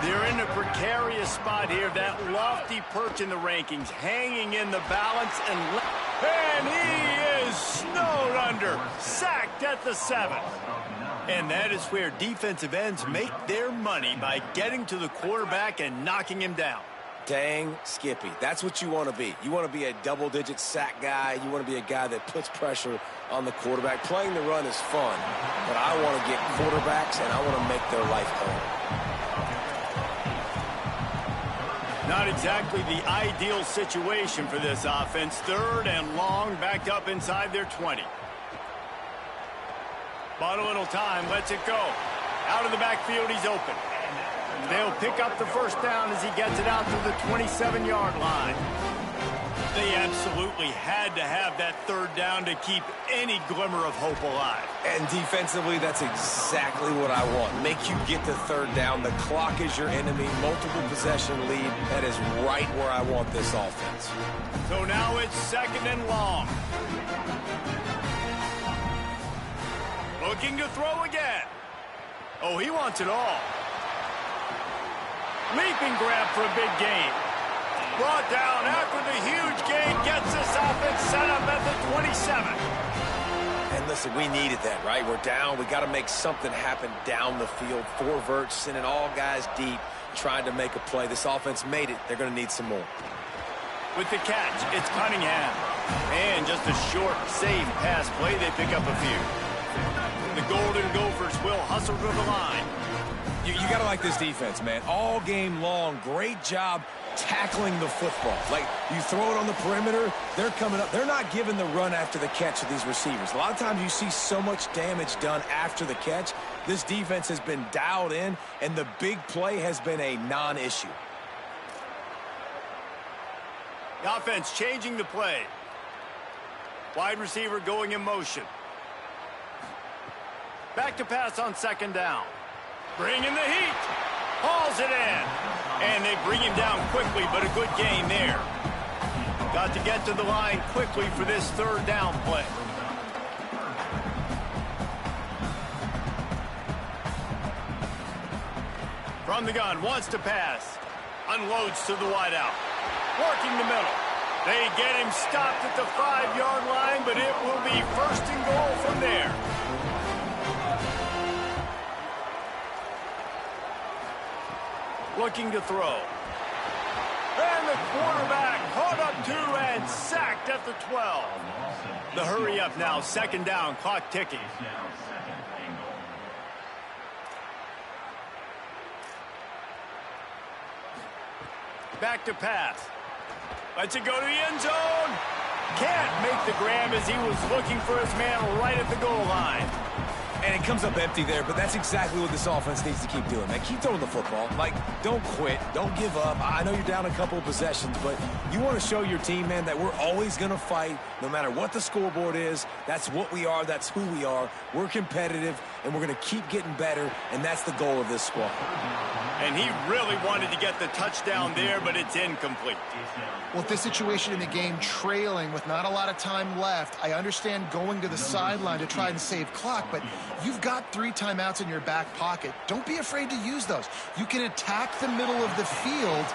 They're in a precarious spot here, that lofty perch in the rankings, hanging in the balance, and he is snowed under, sacked at the 7. And that is where defensive ends make their money, by getting to the quarterback and knocking him down. Dang, Skippy. That's what you want to be. You want to be a double-digit sack guy. You want to be a guy that puts pressure on the quarterback. Playing the run is fun, but I want to get quarterbacks, and I want to make their life hard. Not exactly the ideal situation for this offense. 3rd and long, backed up inside their 20. Bought a little time, lets it go. Out of the backfield, he's open. They'll pick up the first down as he gets it out to the 27-yard line. They absolutely had to have that 3rd down to keep any glimmer of hope alive. And defensively, that's exactly what I want. Make you get the 3rd down. The clock is your enemy. Multiple possession lead. That is right where I want this offense. So now it's 2nd and long. Looking to throw again. Oh, he wants it all. Leaping grab for a big gain. Brought down after the huge gain, gets this offense set up at the 27. And listen, we needed that, right? We're down. We got to make something happen down the field. 4 verts, sending all guys deep, trying to make a play. This offense made it. They're going to need some more. With the catch, it's Cunningham. And just a short, safe pass play, they pick up a few. The Golden Gophers will hustle to the line. You got to like this defense, man. All game long, great job tackling the football. Like, you throw it on the perimeter, they're coming up. They're not giving the run after the catch to these receivers. A lot of times you see so much damage done after the catch. This defense has been dialed in, and the big play has been a non-issue. The offense changing the play. Wide receiver going in motion. Back to pass on 2nd down. Bringing the heat. Hauls it in. And they bring him down quickly, but a good gain there. Got to get to the line quickly for this 3rd down play. From the gun, wants to pass. Unloads to the wideout. Working the middle. They get him stopped at the 5-yard line, but it will be 1st and goal from there. Looking to throw. And the quarterback caught up 2 and sacked at the 12. The hurry up now, 2nd down, clock ticking. Back to pass. Lets it go to the end zone. Can't make the grab as he was looking for his man right at the goal line. And it comes up empty there, but that's exactly what this offense needs to keep doing, man. Keep throwing the football. Like, don't quit. Don't give up. I know you're down a couple of possessions, but you want to show your team, man, that we're always going to fight no matter what the scoreboard is. That's what we are. That's who we are. We're competitive, and we're going to keep getting better, and that's the goal of this squad. And he really wanted to get the touchdown there, but it's incomplete. Well, with this situation in the game, trailing with not a lot of time left, I understand going to the sideline to try and save clock, but you've got 3 timeouts in your back pocket. Don't be afraid to use those. You can attack the middle of the field,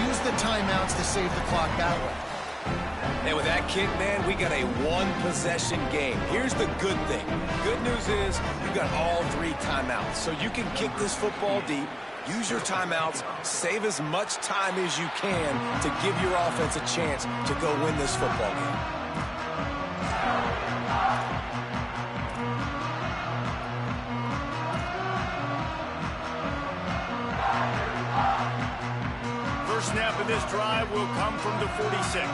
use the timeouts to save the clock that way. And with that kick, man, we got a 1-possession game. Here's the good thing. Good news is you got all 3 timeouts, so you can kick this football deep. Use your timeouts, save as much time as you can to give your offense a chance to go win this football game. First snap of this drive will come from the 46.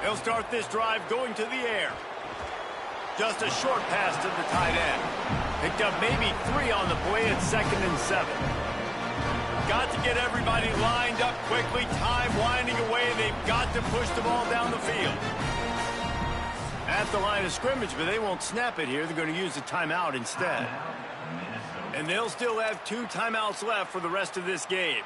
They'll start this drive going to the air. Just a short pass to the tight end. Picked up maybe 3 on the play at 2nd and 7. Got to get everybody lined up quickly. Time winding away. They've got to push the ball down the field. At the line of scrimmage, but they won't snap it here. They're going to use a timeout instead. And they'll still have 2 timeouts left for the rest of this game.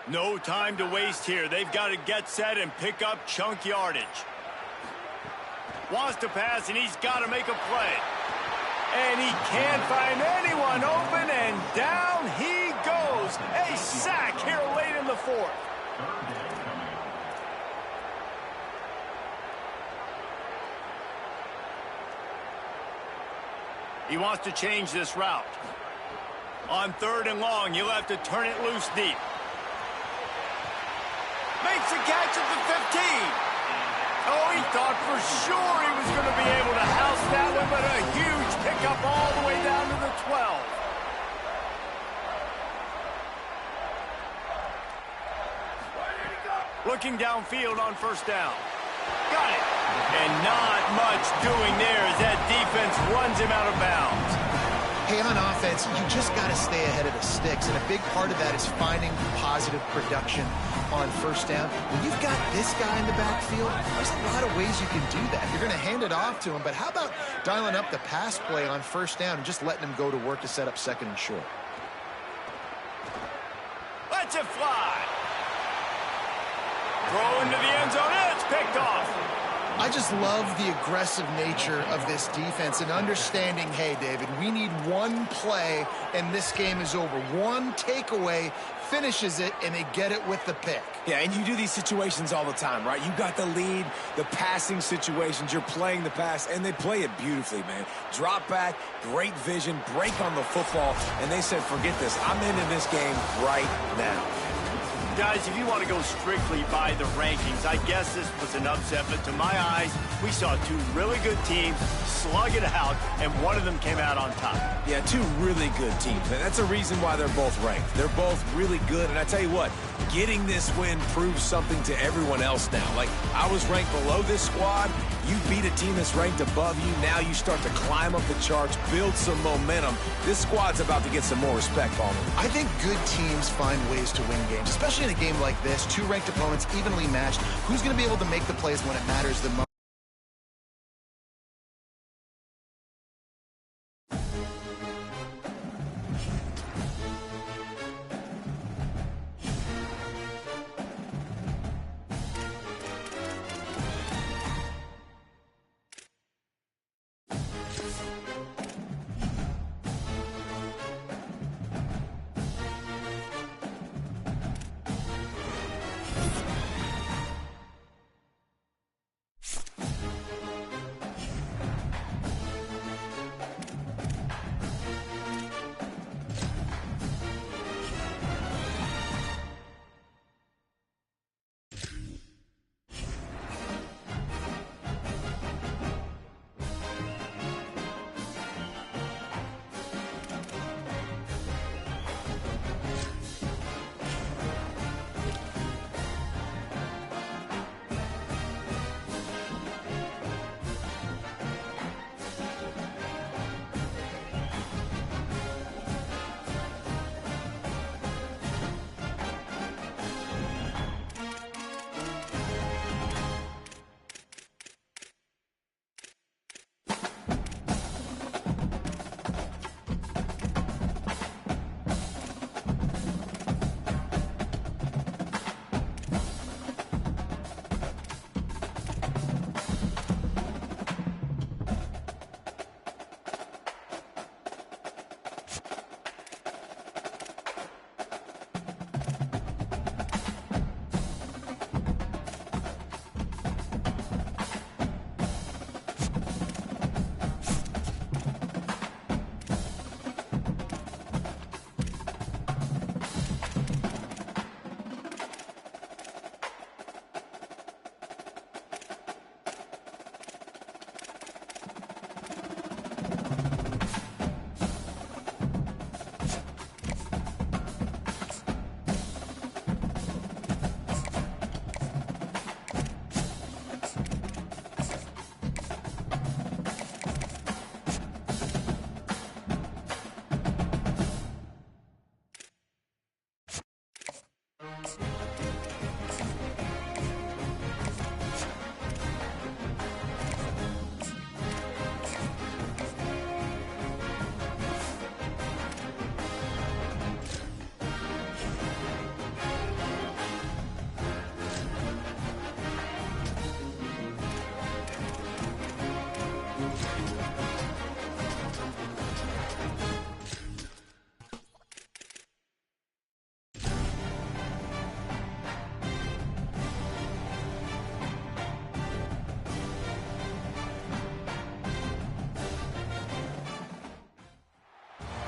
No time to waste here. They've got to get set and pick up chunk yardage. Wants to pass, and he's got to make a play. And he can't find anyone open, and down he goes. A sack here late in the fourth. He wants to change this route. On 3rd and long, you'll have to turn it loose deep. Makes a catch at the 15. Oh, he thought for sure he was going to be able to house that one, but a huge pickup all the way down to the 12. Looking downfield on 1st down. Got it. And not much doing there as that defense runs him out of bounds. Hey, on offense, you just got to stay ahead of the sticks, and a big part of that is finding positive production on 1st down. When you've got this guy in the backfield, there's a lot of ways you can do that. You're going to hand it off to him, but how about dialing up the pass play on 1st down and just letting him go to work to set up 2nd and short? Let's it fly. Throw into the end zone, and it's picked off. I just love the aggressive nature of this defense and understanding, hey, David, we need one play and this game is over. One takeaway finishes it, and they get it with the pick. Yeah, and you do these situations all the time, right? You got the lead, the passing situations, you're playing the pass, and they play it beautifully, man. Drop back, great vision, break on the football, and they said, forget this. I'm into this game right now. Guys, if you want to go strictly by the rankings, I guess this was an upset, but to my eyes, we saw two really good teams slug it out, and one of them came out on top. Yeah, two really good teams, and that's a reason why they're both ranked. They're both really good, and I tell you what, getting this win proves something to everyone else now. Like, I was ranked below this squad. You beat a team that's ranked above you. Now you start to climb up the charts, build some momentum. This squad's about to get some more respect on them. I think good teams find ways to win games, especially in a game like this. Two ranked opponents evenly matched. Who's going to be able to make the plays when it matters the most?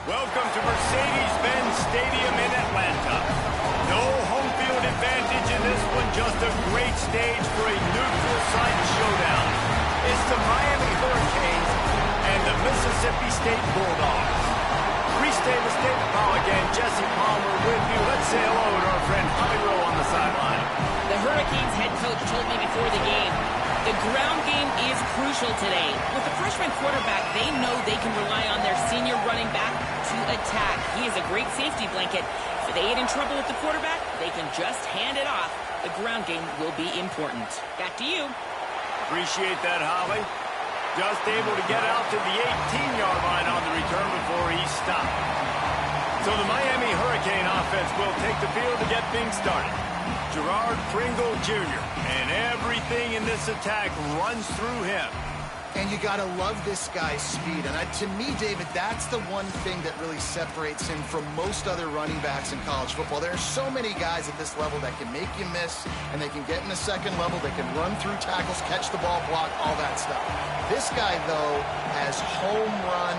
Welcome to Mercedes-Benz Stadium in Atlanta. No home field advantage in this one, just a great stage for a neutral site showdown. It's the Miami Hurricanes and the Mississippi State Bulldogs. Reese Davis, David Powell again, Jesse Palmer with you. Let's say hello to our friend Holly Rowe on the sideline. The Hurricanes head coach told me before the game, the ground game is crucial today. With the freshman quarterback, they know they can rely on their senior running back to attack. He is a great safety blanket. If they get in trouble with the quarterback, they can just hand it off. The ground game will be important. Back to you. Appreciate that, Holly. Just able to get out to the 18-yard line on the return before he stopped. So the Miami Hurricane offense will take the field to get things started. Gerard Pringle Jr. and everything in this attack runs through him. And you got to love this guy's speed. And to me, David, that's the one thing that really separates him from most other running backs in college football. There are so many guys at this level that can make you miss, and they can get in the second level. They can run through tackles, catch the ball, block, all that stuff. This guy, though, has home run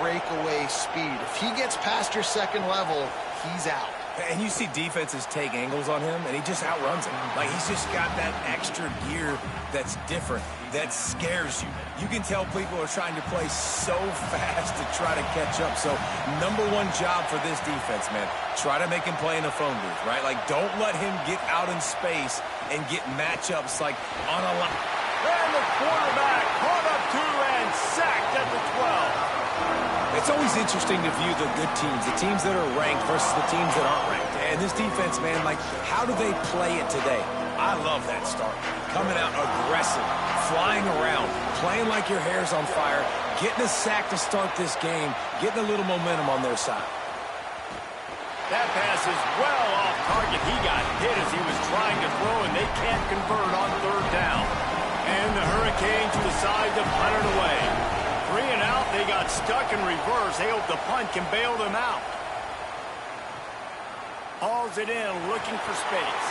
breakaway speed. If he gets past your second level, he's out. And you see defenses take angles on him, and he just outruns them. Like, he's just got that extra gear that's different, that scares you. You can tell people are trying to play so fast to try to catch up. So, number one job for this defense, man, try to make him play in a phone booth, right? Like, don't let him get out in space and get matchups, like, on a line. And the quarterback caught up to and sacked at the 12. It's always interesting to view the good teams, the teams that are ranked versus the teams that aren't ranked. And this defense, man, like, how do they play it today? I love that start. Coming out aggressive, flying around, playing like your hair's on fire, getting a sack to start this game, getting a little momentum on their side. That pass is well off target. He got hit as he was trying to throw, and they can't convert on third down. And the Hurricanes decide to punt it away. 3 and out, they got stuck in reverse. They hope the punt can bail them out. Hauls it in, looking for space.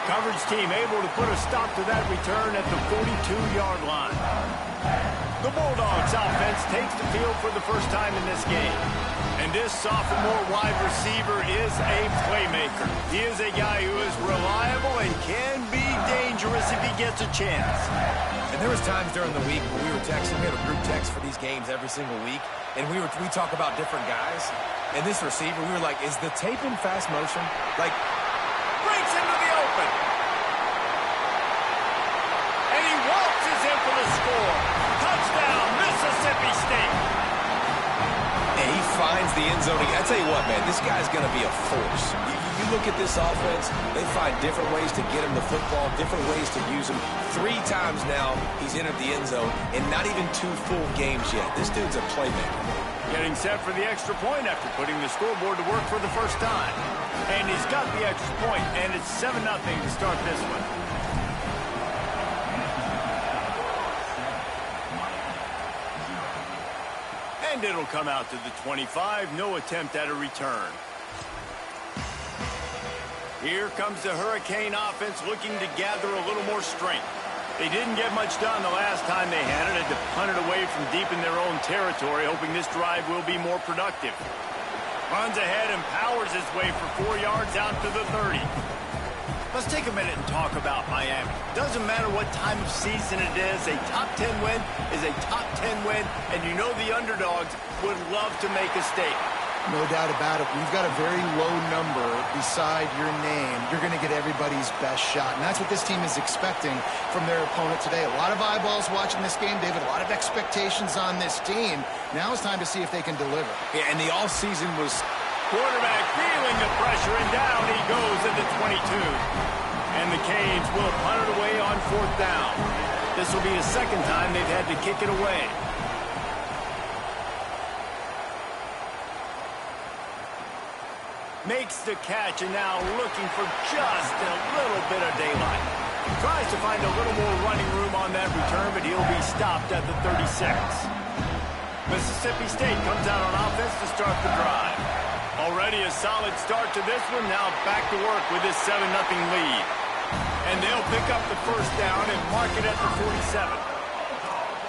Coverage team able to put a stop to that return at the 42-yard line. The Bulldogs offense takes the field for the first time in this game. And this sophomore wide receiver is a playmaker. He is a guy who is reliable and can be dangerous if he gets a chance. And there was times during the week when we were texting. We had a group text for these games every single week. And we talk about different guys. And this receiver, we were like, is the tape in fast motion? Like, breaks into the open. And he waltzes in for the score. Touchdown, Mississippi State. and he finds the end zone. I tell you what, man, this guy's going to be a force. You look at this offense, they find different ways to get him the football, different ways to use him. 3 times now he's entered the end zone, and not even 2 full games yet. This dude's a playmaker. Getting set for the extra point after putting the scoreboard to work for the first time. And he's got the extra point, and it's 7-0 to start this one. And it'll come out to the 25. No attempt at a return. Here comes the Hurricane offense looking to gather a little more strength. They didn't get much done the last time they had it. Had to punt it away from deep in their own territory, hoping this drive will be more productive. Runs ahead and powers his way for 4 yards out to the 30. Let's take a minute and talk about Miami. Doesn't matter what time of season it is, a top 10 win is a top 10 win, and you know the underdogs would love to make a statement. No doubt about it. We've got a very low number beside your name. You're going to get everybody's best shot, and that's what this team is expecting from their opponent today. A lot of eyeballs watching this game, David. A lot of expectations on this team. Now it's time to see if they can deliver. Yeah, and the all-season was... Quarterback feeling the pressure, and down he goes at the 22. And the Canes will punt it away on 4th down. This will be the second time they've had to kick it away. Makes the catch, and now looking for just a little bit of daylight. Tries to find a little more running room on that return, but he'll be stopped at the 36. Mississippi State comes out on offense to start the drive. Already a solid start to this one. Now back to work with this 7-0 lead. And they'll pick up the first down and mark it at the 47.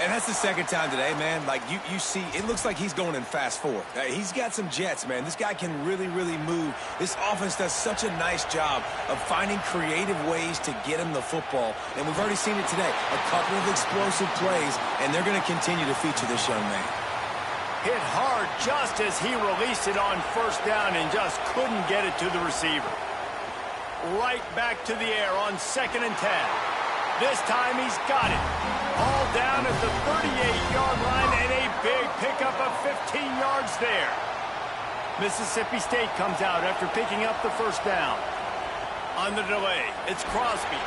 And that's the second time today, man. Like, you see, it looks like he's going in fast forward. He's got some jets, man. This guy can really, really move. This offense does such a nice job of finding creative ways to get him the football. And we've already seen it today. A couple of explosive plays, and they're going to continue to feature this young man. Hit hard just as he released it on first down and just couldn't get it to the receiver. Right back to the air on 2nd and 10. This time he's got it. All down at the 38-yard line and a big pickup of 15 yards there. Mississippi State comes out after picking up the first down. On the delay, it's Crosby.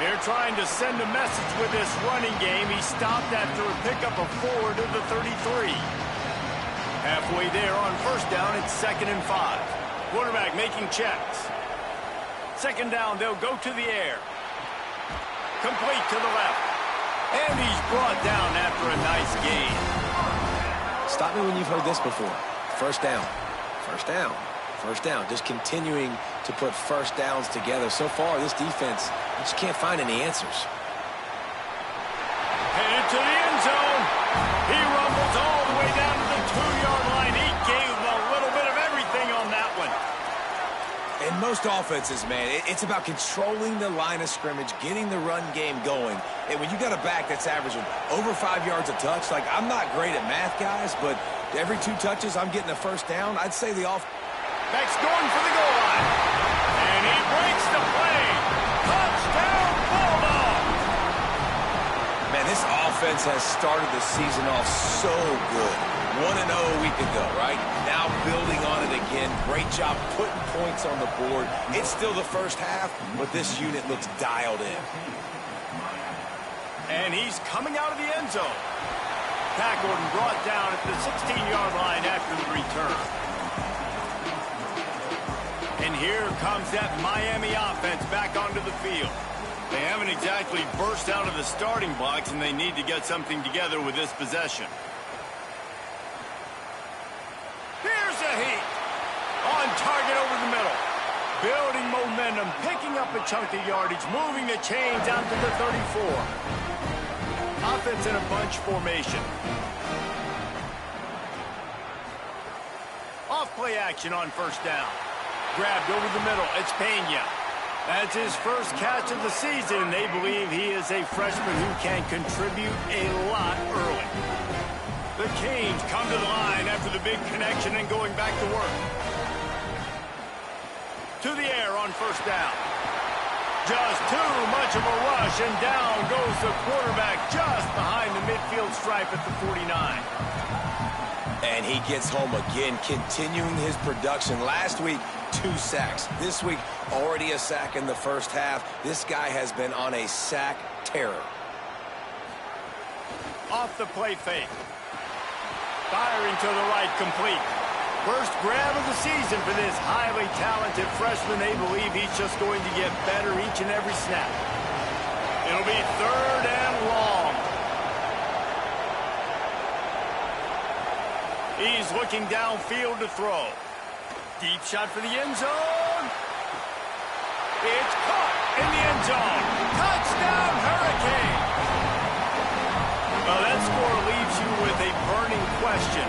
They're trying to send a message with this running game. He stopped after a pickup of 4 to the 33. Halfway there on first down, it's 2nd and 5. Quarterback making checks. Second down, they'll go to the air. Complete to the left. And he's brought down after a nice gain. Stop me when you've heard this before. First down. First down. First down. Just continuing to put first downs together. So far, this defense, you just can't find any answers. Headed to the end zone. He rumbles all the way down to the 2-yard line. He gave a little bit of everything on that one. In most offenses, man, it's about controlling the line of scrimmage, getting the run game going. And when you got a back that's averaging over 5 yards a touch, like, I'm not great at math, guys, but every 2 touches, I'm getting a first down. I'd say the Beck's going for the goal line. And he breaks the play. Touchdown, Bulldogs! Man, this offense has started the season off so good. 1-0 a week ago, right? Now building on it again. Great job putting points on the board. It's still the first half, but this unit looks dialed in. And he's coming out of the end zone. Tackled and brought down at the 16-yard line after the return. And here comes that Miami offense back onto the field. They haven't exactly burst out of the starting blocks, and they need to get something together with this possession. Here's a heat. On target over the middle. Building momentum, picking up a chunk of yardage, moving the chains out to the 34. Offense in a bunch formation. Off play action on first down. Grabbed over the middle. It's Pena. That's his first catch of the season, and they believe he is a freshman who can contribute a lot early. The Canes come to the line after the big connection and going back to work. To the air on first down. Just too much of a rush, and down goes the quarterback just behind the midfield stripe at the 49. And he gets home again, continuing his production. Last week, 2 sacks. This week, already a sack in the first half. This guy has been on a sack terror. Off the play fake. Firing to the right, complete. First grab of the season for this highly talented freshman. They believe he's just going to get better each and every snap. It'll be 3rd and long. He's looking downfield to throw. Deep shot for the end zone. It's caught in the end zone. Touchdown, Hurricane. Well, that score leaves you with a burning question.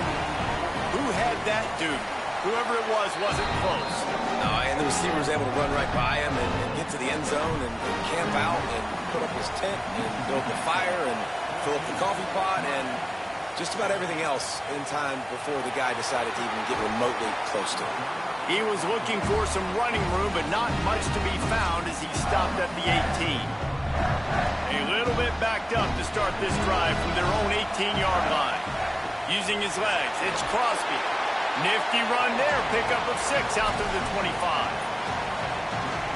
Who had that dude? Whoever it was wasn't close. No, and the receiver was able to run right by him and get to the end zone and camp out and put up his tent and build the fire and fill up the coffee pot and just about everything else in time before the guy decided to even get remotely close to him. He was looking for some running room, but not much to be found as he stopped at the 18. A little bit backed up to start this drive from their own 18-yard line. Using his legs, it's Crosby. Nifty run there, pickup of 6 out to the 25.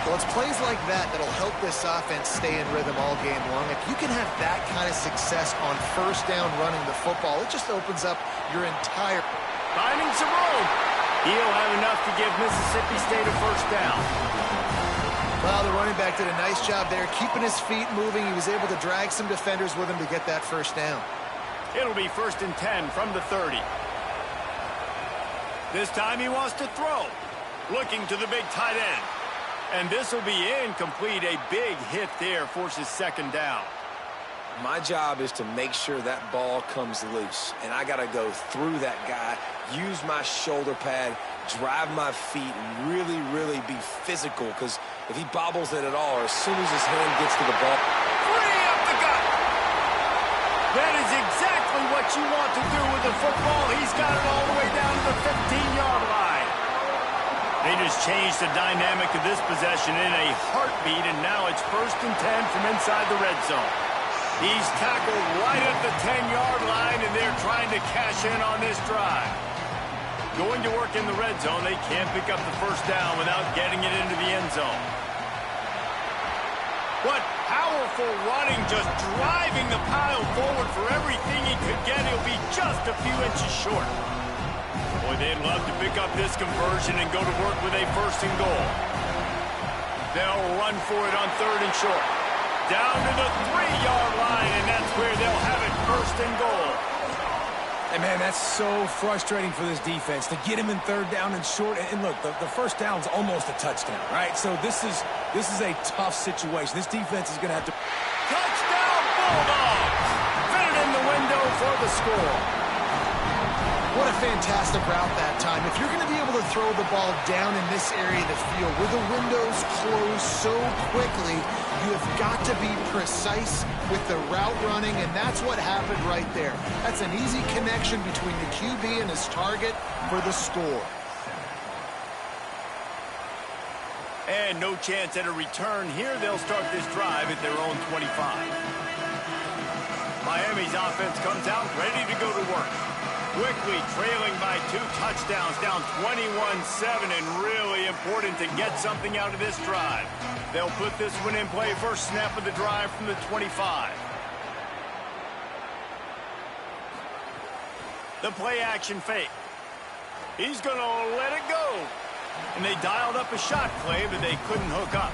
Well, it's plays like that that'll help this offense stay in rhythm all game long. If you can have that kind of success on first down running the football, it just opens up your entire... Finding some room. He'll have enough to give Mississippi State a first down. Well, the running back did a nice job there, keeping his feet moving. He was able to drag some defenders with him to get that first down. It'll be 1st and 10 from the 30. This time he wants to throw. Looking to the big tight end. And this will be incomplete. A big hit there forces 2nd down. My job is to make sure that ball comes loose. And I got to go through that guy, use my shoulder pad, drive my feet, and really, really be physical. Because if he bobbles it at all, or as soon as his hand gets to the ball. Free up the gut. That is exactly what you want to do with the football. He's got it all the way down to the 15-yard line. They just changed the dynamic of this possession in a heartbeat, and now it's 1st and 10 from inside the red zone. He's tackled right at the 10-yard line, and they're trying to cash in on this drive. Going to work in the red zone, they can't pick up the 1st down without getting it into the end zone. What powerful running, just driving the pile forward for everything he could get. He'll be just a few inches short. Boy, they'd love to pick up this conversion and go to work with a 1st and goal. They'll run for it on 3rd and short. Down to the 3-yard line, and that's where they'll have it 1st and goal. And, man, that's so frustrating for this defense to get him in 3rd down and short. And look, the 1st down's almost a touchdown, right? So this is a tough situation. This defense is going to have to... Touchdown, Bulldogs! Fit it in the window for the score. What a fantastic route that time. If you're going to be able to throw the ball down in this area of the field where the windows close so quickly, you have got to be precise with the route running, and that's what happened right there. That's an easy connection between the QB and his target for the score. And no chance at a return here. They'll start this drive at their own 25. Miami's offense comes out ready to go to work. Quickly trailing by 2 touchdowns, down 21-7, and really important to get something out of this drive. They'll put this one in play first snap of the drive from the 25. The play action fake. He's going to let it go. And they dialed up a shot play, but they couldn't hook up.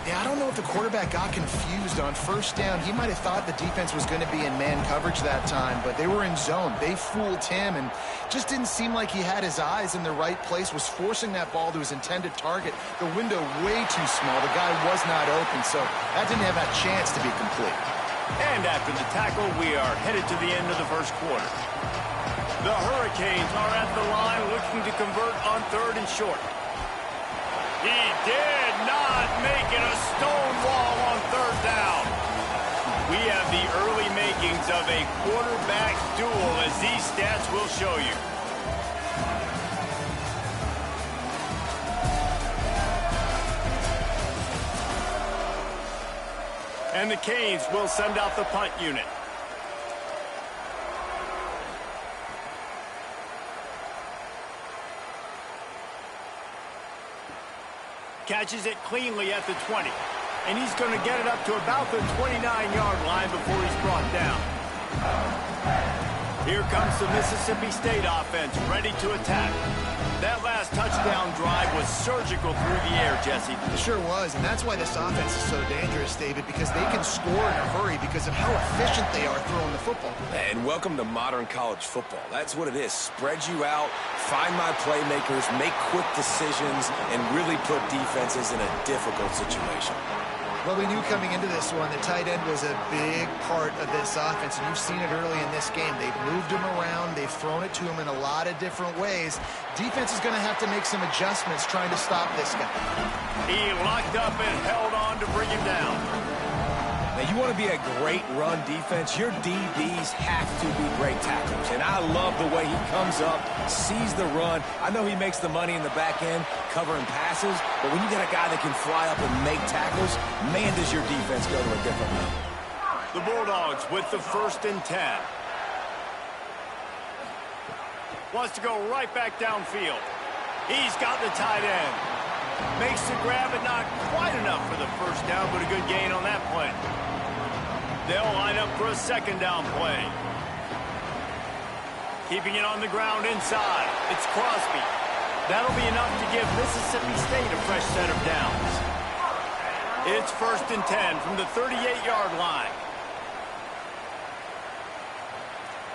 Yeah, I don't know if the quarterback got confused on 1st down. He might have thought the defense was going to be in man coverage that time, but they were in zone. They fooled him and just didn't seem like he had his eyes in the right place, was forcing that ball to his intended target. The window way too small. The guy was not open, so that didn't have a chance to be complete. And after the tackle, we are headed to the end of the 1st quarter. The Hurricanes are at the line looking to convert on 3rd and short. He did not make it a stone wall on 3rd down. We have the early makings of a quarterback duel, as these stats will show you. And the Canes will send out the punt unit. Catches it cleanly at the 20. And he's going to get it up to about the 29-yard line before he's brought down. Here comes the Mississippi State offense, ready to attack. That last touchdown drive was surgical through the air, Jesse. It sure was, and that's why this offense is so dangerous, David, because they can score in a hurry because of how efficient they are throwing the football. And welcome to modern college football. That's what it is. Spread you out, find my playmakers, make quick decisions, and really put defenses in a difficult situation. Well, we knew coming into this one the tight end was a big part of this offense, and you've seen it early in this game. They've moved him around. They've thrown it to him in a lot of different ways. Defense is going to have to make some adjustments trying to stop this guy. He locked up and held on to bring him down. Now, you want to be a great run defense, your DBs have to be great tacklers. And I love the way he comes up, sees the run. I know he makes the money in the back end covering passes, but when you get a guy that can fly up and make tackles, man, does your defense go to a different level. The Bulldogs with the 1st and 10. Wants to go right back downfield. He's got the tight end. Makes the grab, but not quite enough for the 1st down, but a good gain on that play. They'll line up for a 2nd down play. Keeping it on the ground inside. It's Crosby. That'll be enough to give Mississippi State a fresh set of downs. It's 1st and 10 from the 38-yard line.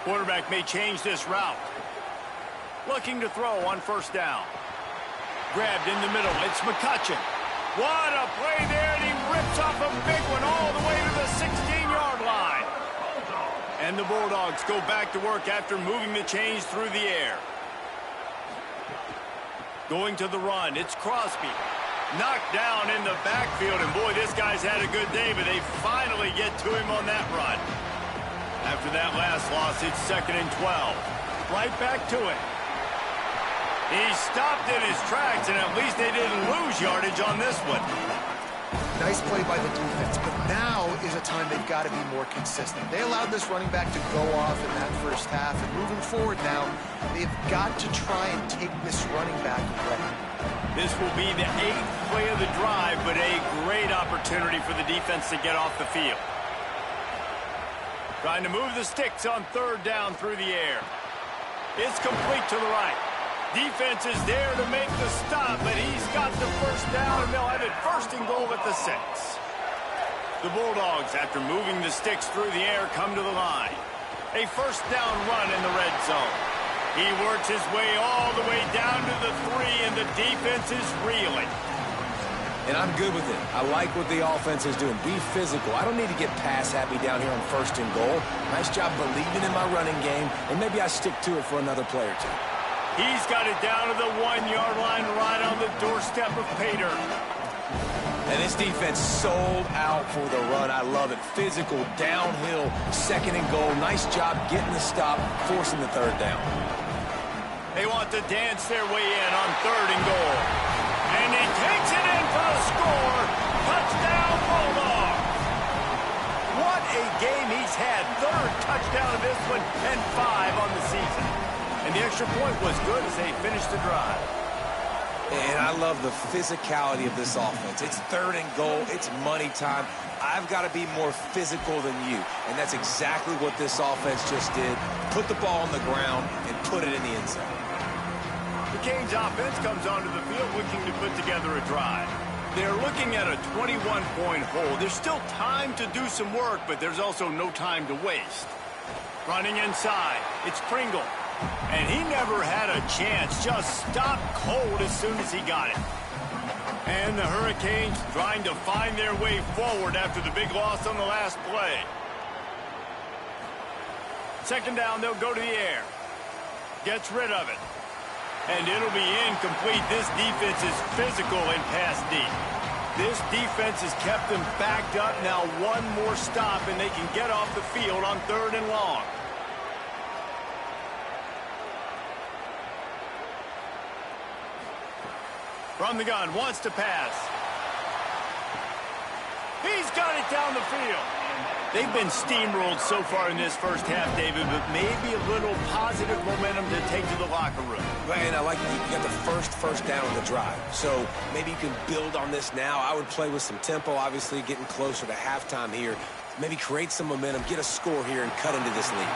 Quarterback may change this route. Looking to throw on 1st down. Grabbed in the middle. It's McCutcheon. What a play there, and he rips off a big one all the way to the 16-yard line. And the Bulldogs go back to work after moving the chains through the air. Going to the run, it's Crosby. Knocked down in the backfield, and boy, this guy's had a good day, but they finally get to him on that run. After that last loss, it's 2nd and 12. Right back to it. He stopped in his tracks, and at least they didn't lose yardage on this one. Nice play by the defense, but now is a time they've got to be more consistent. They allowed this running back to go off in that first half, and moving forward now, they've got to try and take this running back away. This will be the 8th play of the drive, but a great opportunity for the defense to get off the field. Trying to move the sticks on 3rd down through the air. It's complete to the right. Defense is there to make the stop, but he's got the 1st down, and they'll have it 1st and goal at the 6. The Bulldogs, after moving the sticks through the air, come to the line. A 1st down run in the red zone. He works his way all the way down to the 3, and the defense is reeling. And I'm good with it. I like what the offense is doing. Be physical. I don't need to get pass happy down here on 1st and goal. Nice job believing in my running game, and maybe I stick to it for another play or two. He's got it down to the 1-yard line right on the doorstep of Pater. And this defense sold out for the run. I love it. Physical, downhill, 2nd and goal. Nice job getting the stop, forcing the 3rd down. They want to dance their way in on 3rd and goal. And he takes it in for the score. Touchdown, Bulldogs. What a game he's had. 3rd touchdown of this one and 5 on the season. And the extra point was good as they finished the drive. And I love the physicality of this offense. It's 3rd and goal. It's money time. I've got to be more physical than you. And that's exactly what this offense just did. Put the ball on the ground and put it in the end zone. The Canes offense comes onto the field looking to put together a drive. They're looking at a 21-point hole. There's still time to do some work, but there's also no time to waste. Running inside, it's Pringle. And he never had a chance, just stopped cold as soon as he got it. And the Hurricanes trying to find their way forward after the big loss on the last play. 2nd down, they'll go to the air. Gets rid of it. And it'll be incomplete. This defense is physical and pass deep. This defense has kept them backed up. Now one more stop and they can get off the field on 3rd and long. From the gun, wants to pass. He's got it down the field. They've been steamrolled so far in this first half, David, but maybe a little positive momentum to take to the locker room. And I like that you got the first down of the drive. So maybe you can build on this now. I would play with some tempo, obviously getting closer to halftime here. Maybe create some momentum, get a score here, and cut into this lead.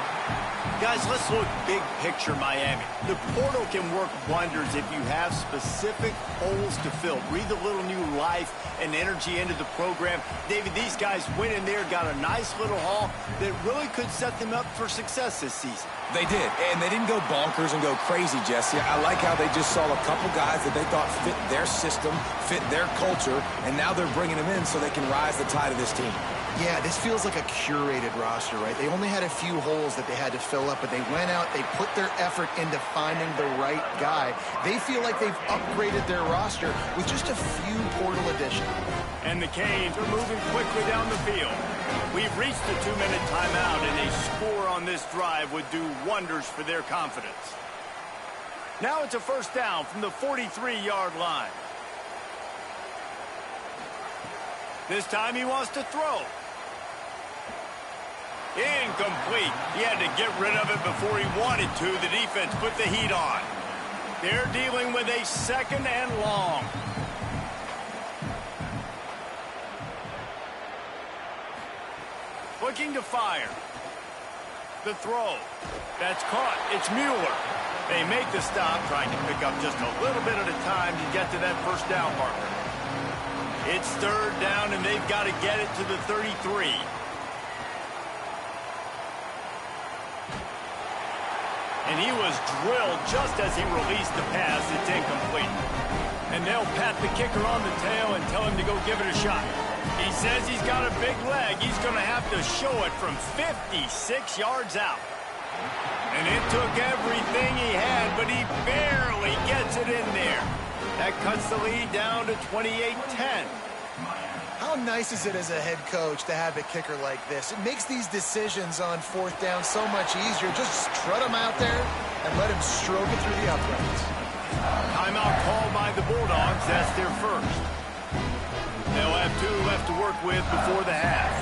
Guys, let's look big picture Miami. The portal can work wonders if you have specific holes to fill. Breathe a little new life and energy into the program. David, these guys went in there, got a nice little haul that really could set them up for success this season. They did, and they didn't go bonkers and go crazy, Jesse. I like how they just saw a couple guys that they thought fit their system, fit their culture, and now they're bringing them in so they can rise the tide of this team. Yeah, this feels like a curated roster, right? They only had a few holes that they had to fill up, but they went out, they put their effort into finding the right guy. They feel like they've upgraded their roster with just a few portal additions. And the Canes are moving quickly down the field. We've reached the 2-minute timeout, and a score on this drive would do wonders for their confidence. Now it's a 1st down from the 43-yard line. This time he wants to throw. Incomplete. He had to get rid of it before he wanted to. The defense put the heat on. They're dealing with a 2nd and long. Looking to fire. The throw. That's caught. It's Mueller. They make the stop, trying to pick up just a little bit at a time to get to that 1st down marker. It's third down, and they've got to get it to the 33. And he was drilled just as he released the pass. It's incomplete. And they'll pat the kicker on the tail and tell him to go give it a shot. He says he's got a big leg. He's going to have to show it from 56 yards out. And it took everything he had, but he barely gets it in there. That cuts the lead down to 28-10. How nice is it as a head coach to have a kicker like this? It makes these decisions on fourth down so much easier. Just strut him out there and let him stroke it through the uprights. Timeout called by the Bulldogs. That's their first. They'll have 2 left to work with before the half.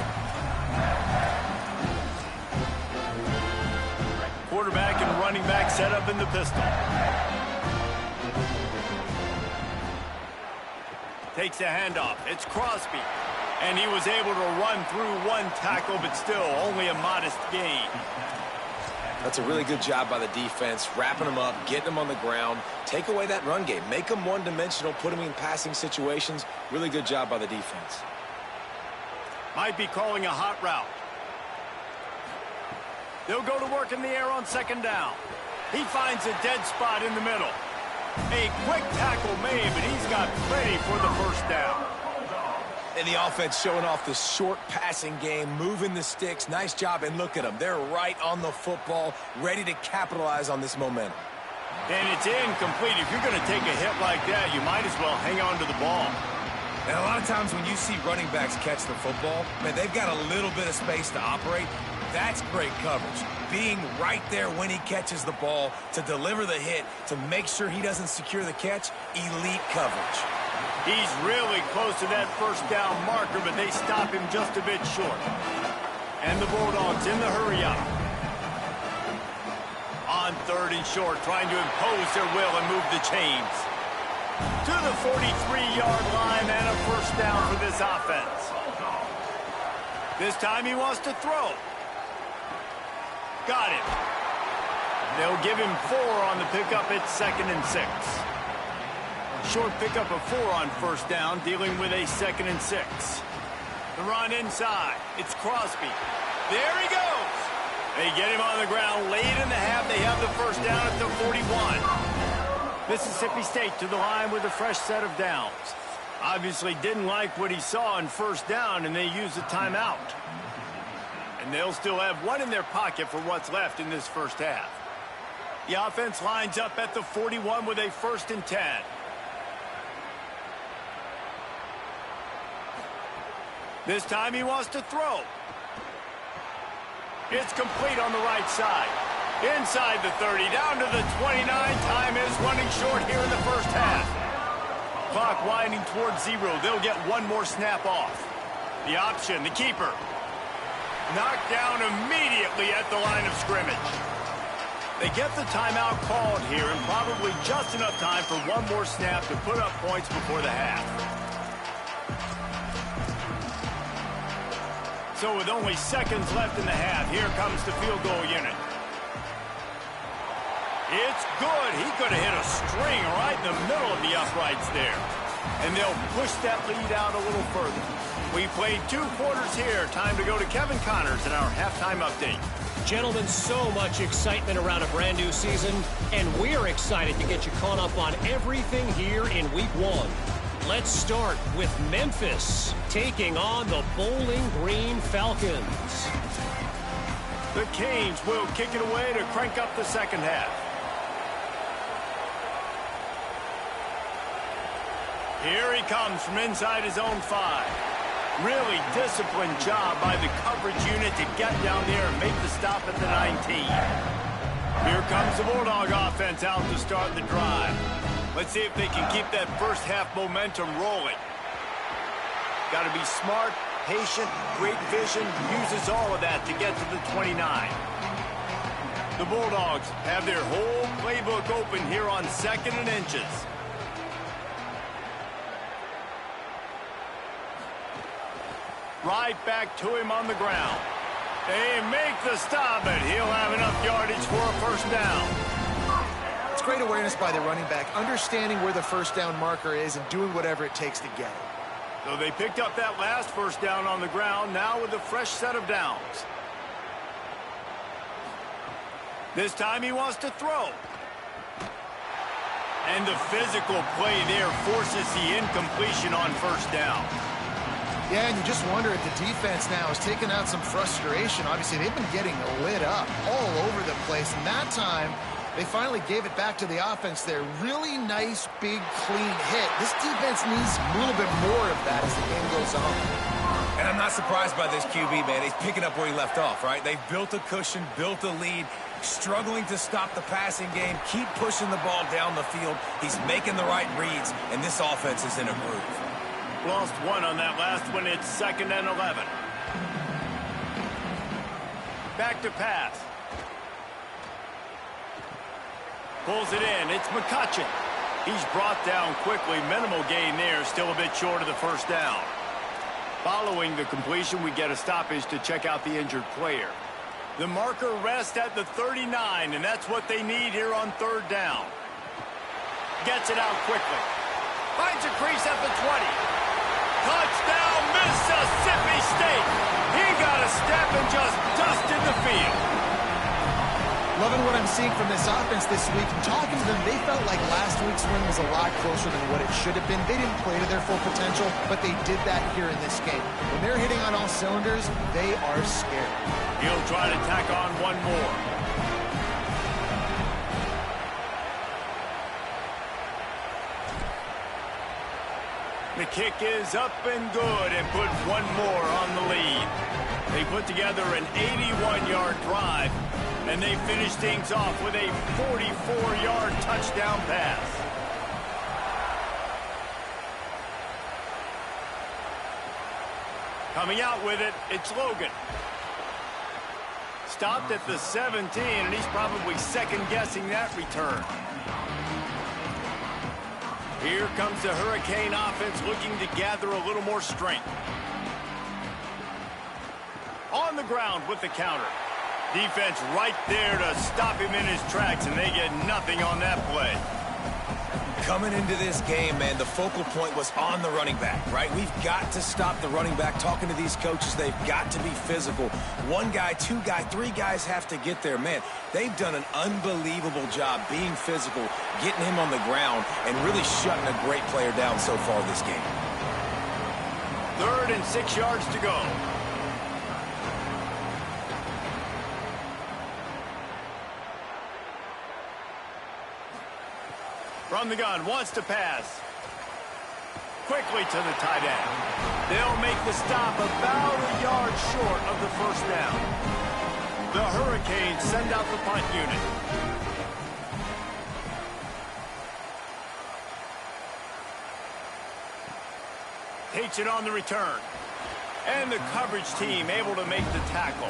Quarterback and running back set up in the pistol. Takes a handoff. It's Crosby. And he was able to run through 1 tackle, but still only a modest gain. That's a really good job by the defense, wrapping them up, getting them on the ground, take away that run game, make them one-dimensional, put them in passing situations. Really good job by the defense. Might be calling a hot route. They'll go to work in the air on second down. He finds a dead spot in the middle. A quick tackle made, but he's got plenty for the first down. And the offense showing off the short passing game, moving the sticks. Nice job, and look at them. They're right on the football, ready to capitalize on this momentum. And it's incomplete. If you're going to take a hit like that, you might as well hang on to the ball. And a lot of times when you see running backs catch the football, man, they've got a little bit of space to operate. That's great coverage. Being right there when he catches the ball to deliver the hit, to make sure he doesn't secure the catch, elite coverage. He's really close to that first down marker, but they stop him just a bit short. And the Bulldogs in the hurry up. On third and short, trying to impose their will and move the chains. To the 43-yard line and a first down for this offense. This time he wants to throw. Got it. They'll give him 4 on the pickup at 2nd and 6. Short pickup of 4 on first down, dealing with a 2nd and 6. The run inside. It's Crosby. There he goes. They get him on the ground late in the half. They have the first down at the 41. Mississippi State to the line with a fresh set of downs. Obviously didn't like what he saw on first down, and they used a timeout. And they'll still have 1 in their pocket for what's left in this first half. The offense lines up at the 41 with a 1st and 10. This time he wants to throw. It's complete on the right side. Inside the 30, down to the 29. Time is running short here in the first half. Clock winding towards 0. They'll get 1 more snap off. The option, the keeper. Knocked down immediately at the line of scrimmage. They get the timeout called here, and probably just enough time for 1 more snap to put up points before the half. So with only seconds left in the half, here comes the field goal unit. It's good. He could have hit a string right in the middle of the uprights there. And they'll push that lead out a little further. We played 2 quarters here. Time to go to Kevin Connors in our halftime update. Gentlemen, so much excitement around a brand new season, and we're excited to get you caught up on everything here in Week 1. Let's start with Memphis taking on the Bowling Green Falcons. The Canes will kick it away to crank up the second half. Here he comes from inside his own 5. Really disciplined job by the coverage unit to get down there and make the stop at the 19. Here comes the Bulldog offense out to start the drive. Let's see if they can keep that first half momentum rolling. Got to be smart, patient, great vision, uses all of that to get to the 29. The Bulldogs have their whole playbook open here on 2nd and inches. Right back to him on the ground. They make the stop, but he'll have enough yardage for a first down. It's great awareness by the running back, understanding where the first down marker is and doing whatever it takes to get it. So they picked up that last first down on the ground, now with a fresh set of downs. This time he wants to throw. And the physical play there forces the incompletion on first down. Yeah, and you just wonder if the defense now has taken out some frustration. Obviously, they've been getting lit up all over the place. And that time, they finally gave it back to the offense there. Really nice, big, clean hit. This defense needs a little bit more of that as the game goes on. And I'm not surprised by this QB, man. He's picking up where he left off, right? They've built a cushion, built a lead, struggling to stop the passing game, keep pushing the ball down the field. He's making the right reads, and this offense is in a groove. Lost one on that last one. It's 2nd and 11. Back to pass. Pulls it in. It's McCutcheon. He's brought down quickly. Minimal gain there. Still a bit short of the first down. Following the completion, we get a stoppage to check out the injured player. The marker rests at the 39, and that's what they need here on 3rd down. Gets it out quickly. Finds a crease at the 20. Touchdown, Mississippi State. He got a step and just dusted the field. Loving what I'm seeing from this offense this week. And talking to them, they felt like last week's win was a lot closer than what it should have been. They didn't play to their full potential, but they did that here in this game. When they're hitting on all cylinders, they are scared. He'll try to tack on one more. The kick is up and good and put one more on the lead. They put together an 81-yard drive, and they finish things off with a 44-yard touchdown pass. Coming out with it, it's Logan. Stopped at the 17, and he's probably second-guessing that return. Here comes the Hurricane offense looking to gather a little more strength. On the ground with the counter. Defense right there to stop him in his tracks, and they get nothing on that play. Coming into this game, man, the focal point was on the running back, right? We've got to stop the running back. Talking to these coaches, they've got to be physical. One guy, two guy, three guys have to get there. Man, they've done an unbelievable job being physical, getting him on the ground, and really shutting a great player down so far this game. 3rd and 6 yards to go. From the gun, wants to pass. Quickly to the tight end. They'll make the stop about a yard short of the first down. The Hurricanes send out the punt unit. Takes it on the return. And the coverage team able to make the tackle.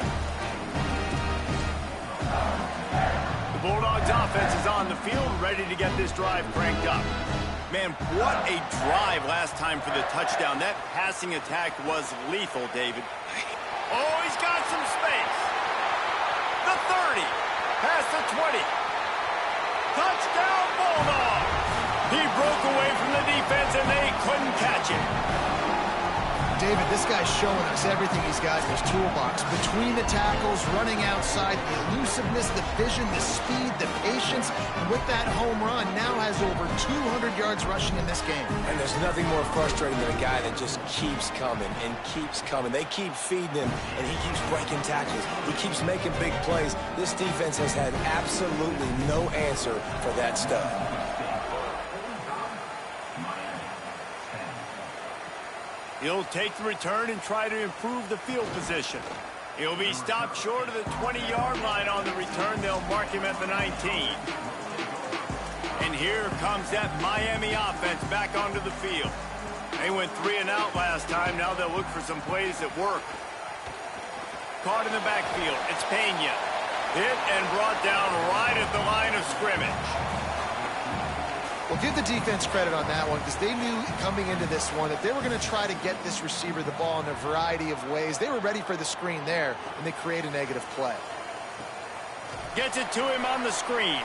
Bulldogs offense is on the field, ready to get this drive cranked up. Man, what a drive last time for the touchdown. That passing attack was lethal, David. Oh, he's got some space. The 30, past the 20. Touchdown, Bulldogs. He broke away from the defense, and they couldn't catch him. David, this guy's showing us everything he's got in his toolbox. Between the tackles, running outside, the elusiveness, the vision, the speed, the patience. And with that home run, now has over 200 yards rushing in this game. And there's nothing more frustrating than a guy that just keeps coming and keeps coming. They keep feeding him, and he keeps breaking tackles. He keeps making big plays. This defense has had absolutely no answer for that stud. He'll take the return and try to improve the field position. He'll be stopped short of the 20-yard line on the return. They'll mark him at the 19. And here comes that Miami offense back onto the field. They went 3 and out last time. Now they'll look for some plays that work. Caught in the backfield. It's Pena. Hit and brought down right at the line of scrimmage. Well, give the defense credit on that one because they knew coming into this one that they were going to try to get this receiver the ball in a variety of ways. They were ready for the screen there, and they create a negative play. Gets it to him on the screen.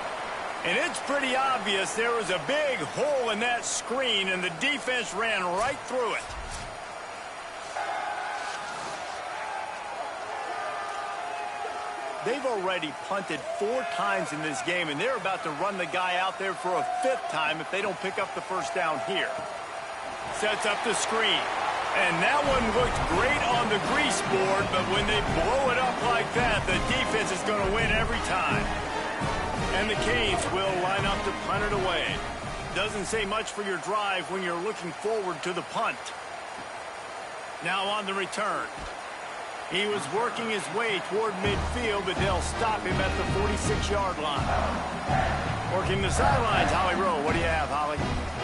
And it's pretty obvious there was a big hole in that screen, and the defense ran right through it. they've already punted 4 times in this game, and they're about to run the guy out there for a 5th time if they don't pick up the first down here. Sets up the screen. And that one looked great on the grease board, but when they blow it up like that, the defense is going to win every time. And the Canes will line up to punt it away. Doesn't say much for your drive when you're looking forward to the punt. Now on the return. He was working his way toward midfield, but they'll stop him at the 46-yard line. Working the sidelines, Holly Rowe. What do you have, Holly?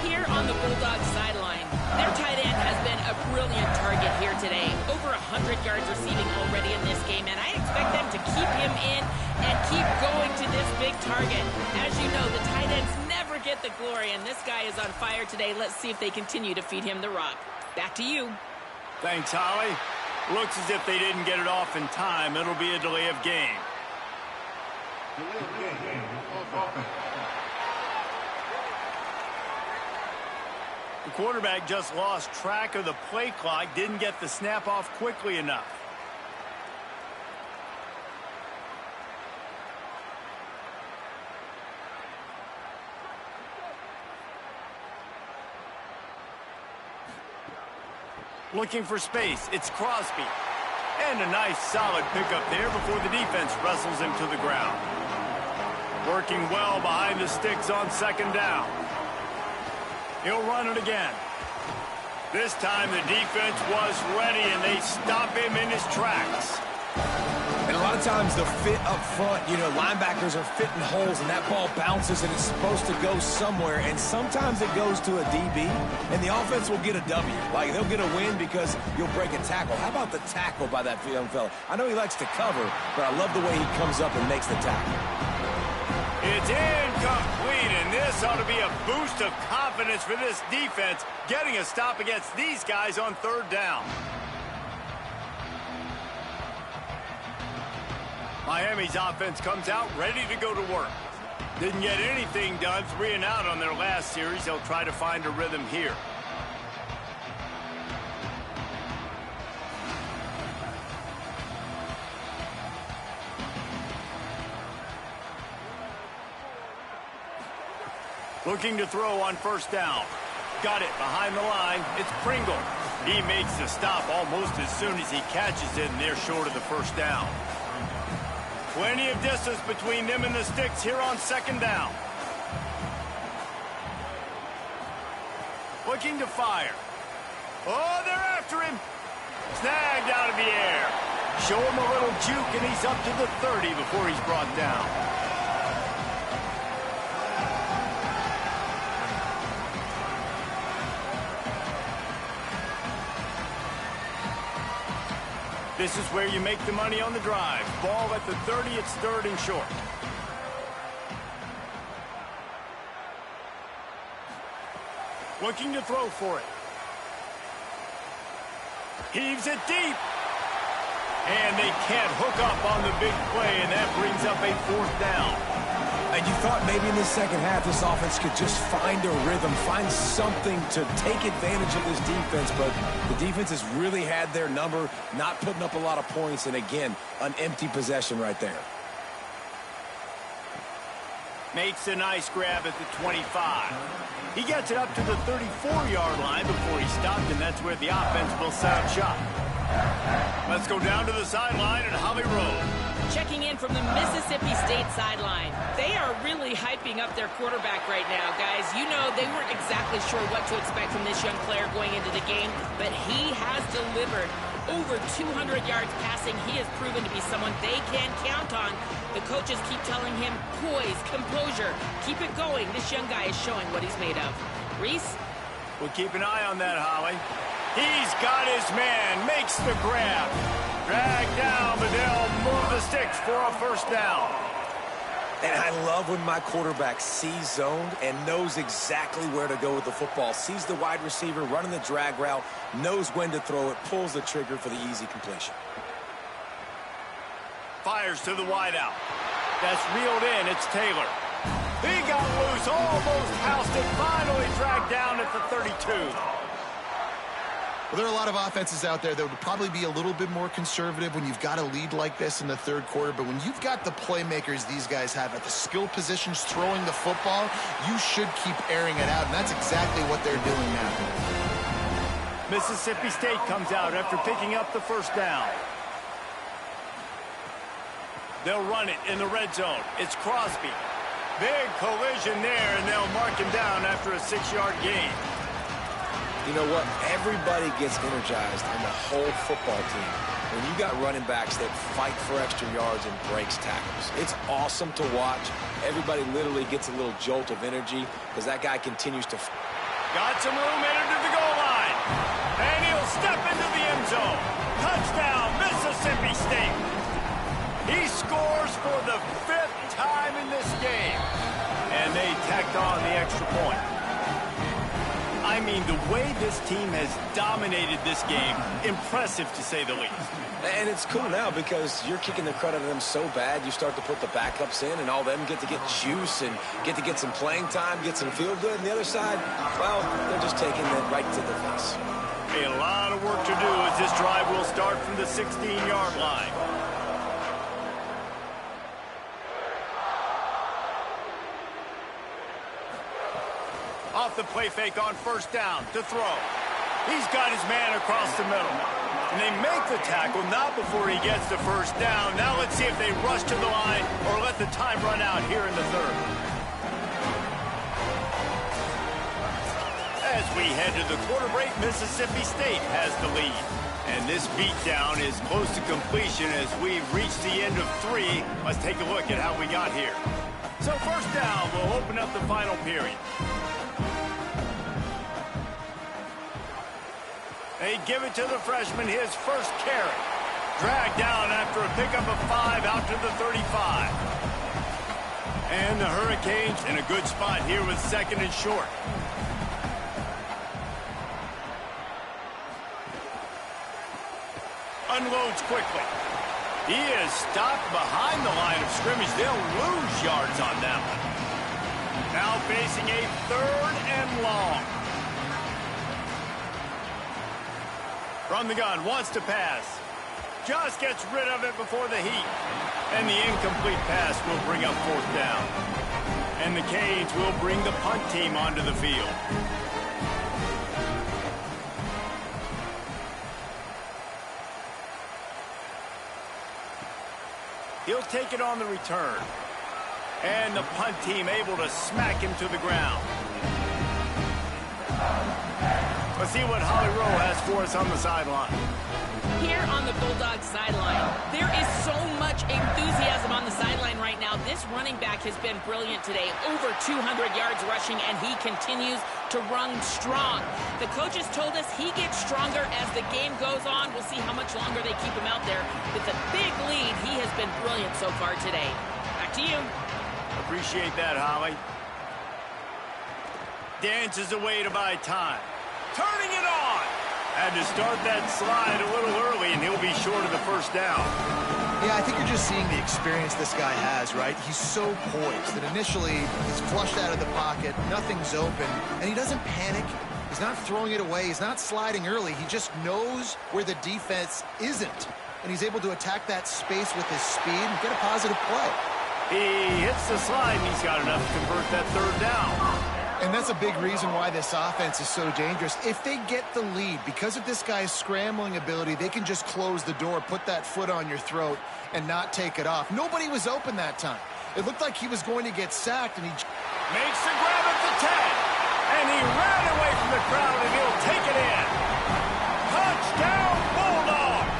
Here on the Bulldogs sideline, their tight end has been a brilliant target here today. Over 100 yards receiving already in this game, and I expect them to keep him in and keep going to this big target. As you know, the tight ends never get the glory, and this guy is on fire today. Let's see if they continue to feed him the rock. Back to you. Thanks, Holly. Looks as if they didn't get it off in time. It'll be a delay of game. The quarterback just lost track of the play clock, didn't get the snap off quickly enough. Looking for space, it's Crosby. And a nice solid pickup there before the defense wrestles him to the ground. Working well behind the sticks on 2nd down. He'll run it again. This time the defense was ready and they stop him in his tracks. And a lot of times the fit up front, you know, linebackers are fitting holes and that ball bounces and it's supposed to go somewhere. And sometimes it goes to a DB and the offense will get a W. Like they'll get a win because you'll break a tackle. How about the tackle by that young fella? I know he likes to cover, but I love the way he comes up and makes the tackle. It's incomplete, and this ought to be a boost of confidence for this defense, getting a stop against these guys on 3rd down. Miami's offense comes out ready to go to work. Didn't get anything done 3 and out on their last series. They'll try to find a rhythm here. Looking to throw on 1st down. Got it behind the line. It's Pringle. He makes the stop almost as soon as he catches it, and they're short of the 1st down. Plenty of distance between them and the sticks here on 2nd down. Looking to fire. Oh, they're after him. Snagged out of the air. Show him a little juke, and he's up to the 30 before he's brought down. This is where you make the money on the drive. Ball at the 30, it's 3rd and short. Looking to throw for it. Heaves it deep. And they can't hook up on the big play, and that brings up a 4th down. And you thought maybe in the second half this offense could just find a rhythm, find something to take advantage of this defense, but the defense has really had their number, not putting up a lot of points, and again, an empty possession right there. Makes a nice grab at the 25. He gets it up to the 34-yard line before he stopped, and that's where the offense will set up shop. Let's go down to the sideline at Holly Rowe. Checking in from the Mississippi State sideline. They are really hyping up their quarterback right now, guys. You know, they weren't exactly sure what to expect from this young player going into the game, but he has delivered over 200 yards passing. He has proven to be someone they can count on. The coaches keep telling him, poise, composure, keep it going. This young guy is showing what he's made of. Reese? We'll keep an eye on that, Holly. He's got his man, makes the grab. Drag down, but they'll move the sticks for a 1st down. And I love when my quarterback sees zoned and knows exactly where to go with the football. Sees the wide receiver running the drag route, knows when to throw it, pulls the trigger for the easy completion. Fires to the wideout. That's reeled in. It's Taylor. He got loose, almost housed it, finally dragged down at the 32. Well, there are a lot of offenses out there that would probably be a little bit more conservative when you've got a lead like this in the third quarter. But when you've got the playmakers these guys have at the skill positions throwing the football, you should keep airing it out. And that's exactly what they're doing now. Mississippi State comes out after picking up the first down. They'll run it in the red zone. It's Crosby. Big collision there, and they'll mark him down after a 6-yard gain. You know what? Everybody gets energized on the whole football team when you got running backs that fight for extra yards and breaks tackles. It's awesome to watch. Everybody literally gets a little jolt of energy because that guy continues to... Got some room headed to the goal line. And he'll step into the end zone. Touchdown, Mississippi State. He scores for the 5th time in this game. And they tacked on the extra point. I mean, the way this team has dominated this game, impressive to say the least. And it's cool now because you're kicking the credit of them so bad, you start to put the backups in, and all them get to get juice and get to get some playing time, get some feel good. And the other side, well, they're just taking it right to the face. A lot of work to do as this drive will start from the 16-yard line. Off the play fake on first down to throw. He's got his man across the middle. And they make the tackle not before he gets the first down. Now let's see if they rush to the line or let the time run out here in the third. As we head to the quarter break, Mississippi State has the lead. And this beatdown is close to completion as we reach the end of 3. Let's take a look at how we got here. So first down will open up the final period. They give it to the freshman, his first carry. Dragged down after a pickup of 5 out to the 35. And the Hurricanes in a good spot here with second and short. Unloads quickly. He is stopped behind the line of scrimmage. They'll lose yards on that one. Now facing a 3rd and long. From the gun, wants to pass. Just gets rid of it before the heat. And the incomplete pass will bring up 4th down. And the Canes will bring the punt team onto the field. He'll take it on the return. And the punt team able to smack him to the ground. Let's see what Holly Rowe has for us on the sideline. Here on the Bulldogs sideline, there is so much enthusiasm on the sideline right now. This running back has been brilliant today. Over 200 yards rushing, and he continues to run strong. The coaches told us he gets stronger as the game goes on. We'll see how much longer they keep him out there. With a big lead, he has been brilliant so far today. Back to you. Appreciate that, Holly. Dances away to buy time. Turning it on. Had to start that slide a little early, and he'll be short of the first down. Yeah, I think you're just seeing the experience this guy has, right? He's so poised that initially he's flushed out of the pocket, nothing's open, and he doesn't panic. He's not throwing it away. He's not sliding early. He just knows where the defense isn't, and he's able to attack that space with his speed and get a positive play. He hits the slide, and he's got enough to convert that 3rd down. And that's a big reason why this offense is so dangerous. If they get the lead, because of this guy's scrambling ability, they can just close the door, put that foot on your throat, and not take it off. Nobody was open that time. It looked like he was going to get sacked, and he makes the grab at the 10. And he ran away from the crowd, and he'll take it in. Touchdown, Bulldogs!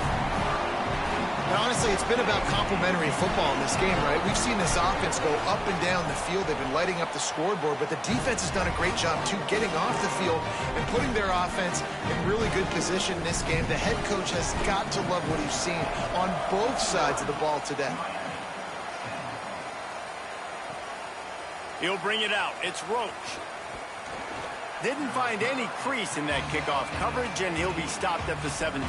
Now, honestly, it's been about complementary football in this game, right? We've seen this offense go up and down the field. They've been lighting up the scoreboard, but the defense has done a great job, too, getting off the field and putting their offense in really good position in this game. The head coach has got to love what he's seen on both sides of the ball today. He'll bring it out. It's Roach. Didn't find any crease in that kickoff coverage, and he'll be stopped at the 17.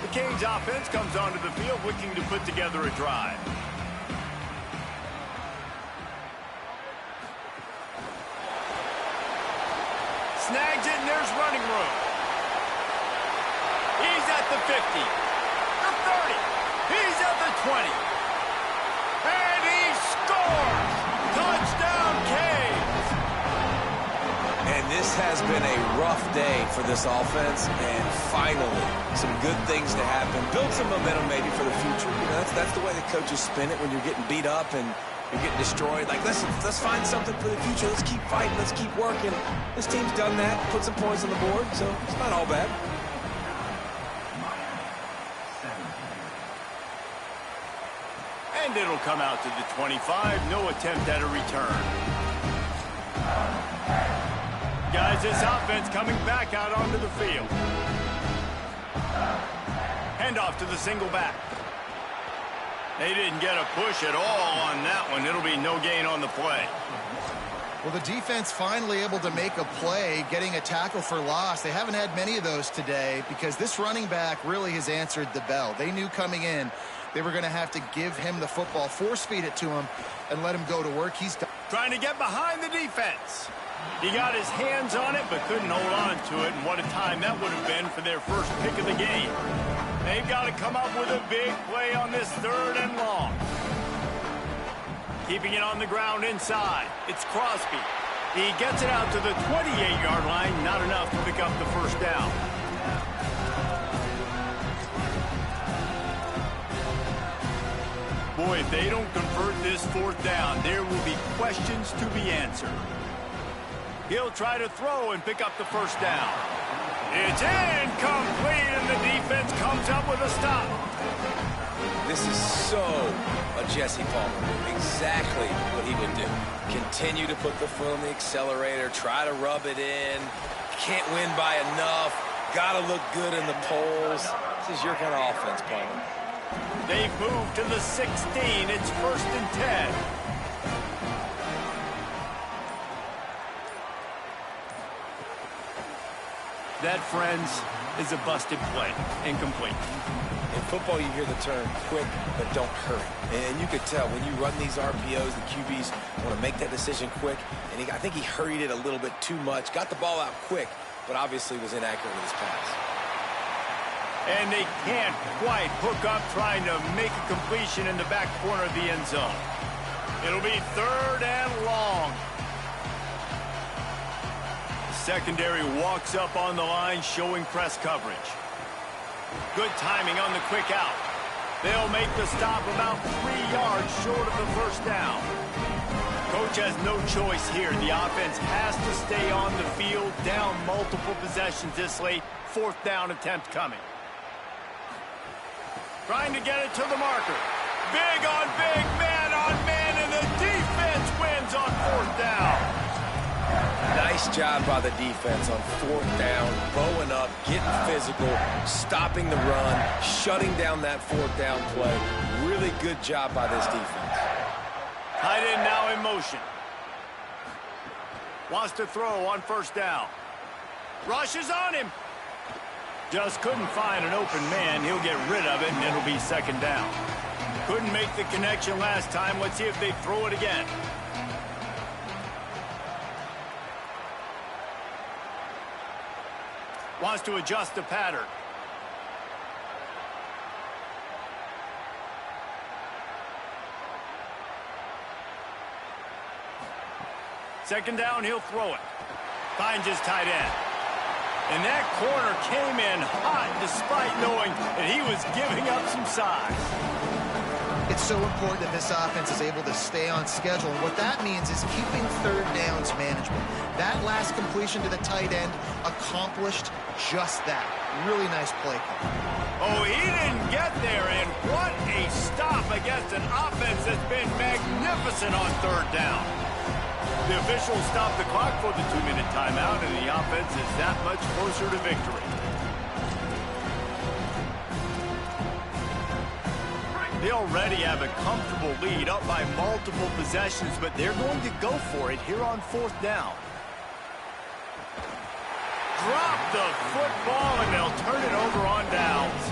The Canes offense comes onto the field looking to put together a drive. snags it, and there's running room. He's at the 50, the 30, he's at the 20. And he scores! Touchdown, Canes! And this has been a rough day for this offense, and finally, some good things to happen. Build some momentum maybe for the future. You know, that's the way the coaches spin it when you're getting beat up and you're getting destroyed. Like, listen, let's find something for the future. Let's keep fighting. Let's keep working. This team's done that, put some points on the board, so it's not all bad. And it'll come out to the 25. No attempt at a return. Guys, this offense coming back out onto the field. Handoff to the single back. They didn't get a push at all on that one. It'll be no gain on the play. Well, the defense finally able to make a play, getting a tackle for loss. They haven't had many of those today because this running back really has answered the bell. They knew coming in they were going to have to give him the football, force feed it to him, and let him go to work. He's trying to get behind the defense. He got his hands on it, but couldn't hold on to it, and what a time that would have been for their first pick of the game. They've got to come up with a big play on this 3rd and long. Keeping it on the ground inside. It's Crosby. He gets it out to the 28-yard line. Not enough to pick up the first down. Boy, if they don't convert this 4th down, there will be questions to be answered. He'll try to throw and pick up the first down. It's incomplete, and the defense comes up with a stop. This is so a Jesse Palmer move. Exactly what he would do. Continue to put the foot on the accelerator, try to rub it in. Can't win by enough. Got to look good in the polls. This is your kind of offense, Palmer. They've moved to the 16. It's 1st and 10. That, friends, is a busted play. Incomplete. In football, you hear the term quick, but don't hurry. And you could tell when you run these RPOs, the QBs want to make that decision quick. And I think he hurried it a little bit too much. Got the ball out quick, but obviously was inaccurate with his pass. And they can't quite hook up trying to make a completion in the back corner of the end zone. It'll be 3rd and long. The secondary walks up on the line, showing press coverage. Good timing on the quick out. They'll make the stop about 3 yards short of the first down. Coach has no choice here. The offense has to stay on the field, down multiple possessions this late. 4th down attempt coming. Trying to get it to the marker. Big on big, man on man, and the defense wins on 4th down. Nice job by the defense on 4th down, bowing up, getting physical, stopping the run, shutting down that 4th down play. Really good job by this defense. Tight end now in motion. Wants to throw on 1st down. Rushes on him. Just couldn't find an open man. He'll get rid of it, and it'll be 2nd down. Couldn't make the connection last time. Let's see if they throw it again. Wants to adjust the pattern. Second down, he'll throw it. Finds his tight end. And that corner came in hot despite knowing that he was giving up some size. It's so important that this offense is able to stay on schedule. And what that means is keeping 3rd downs management. That last completion to the tight end accomplished just that. Really nice play call. Oh, he didn't get there, and what a stop against an offense that's been magnificent on 3rd down. The officials stopped the clock for the 2-minute timeout, and the offense is that much closer to victory. They already have a comfortable lead, up by multiple possessions, but they're going to go for it here on 4th down. Drop the football, and they'll turn it over on downs.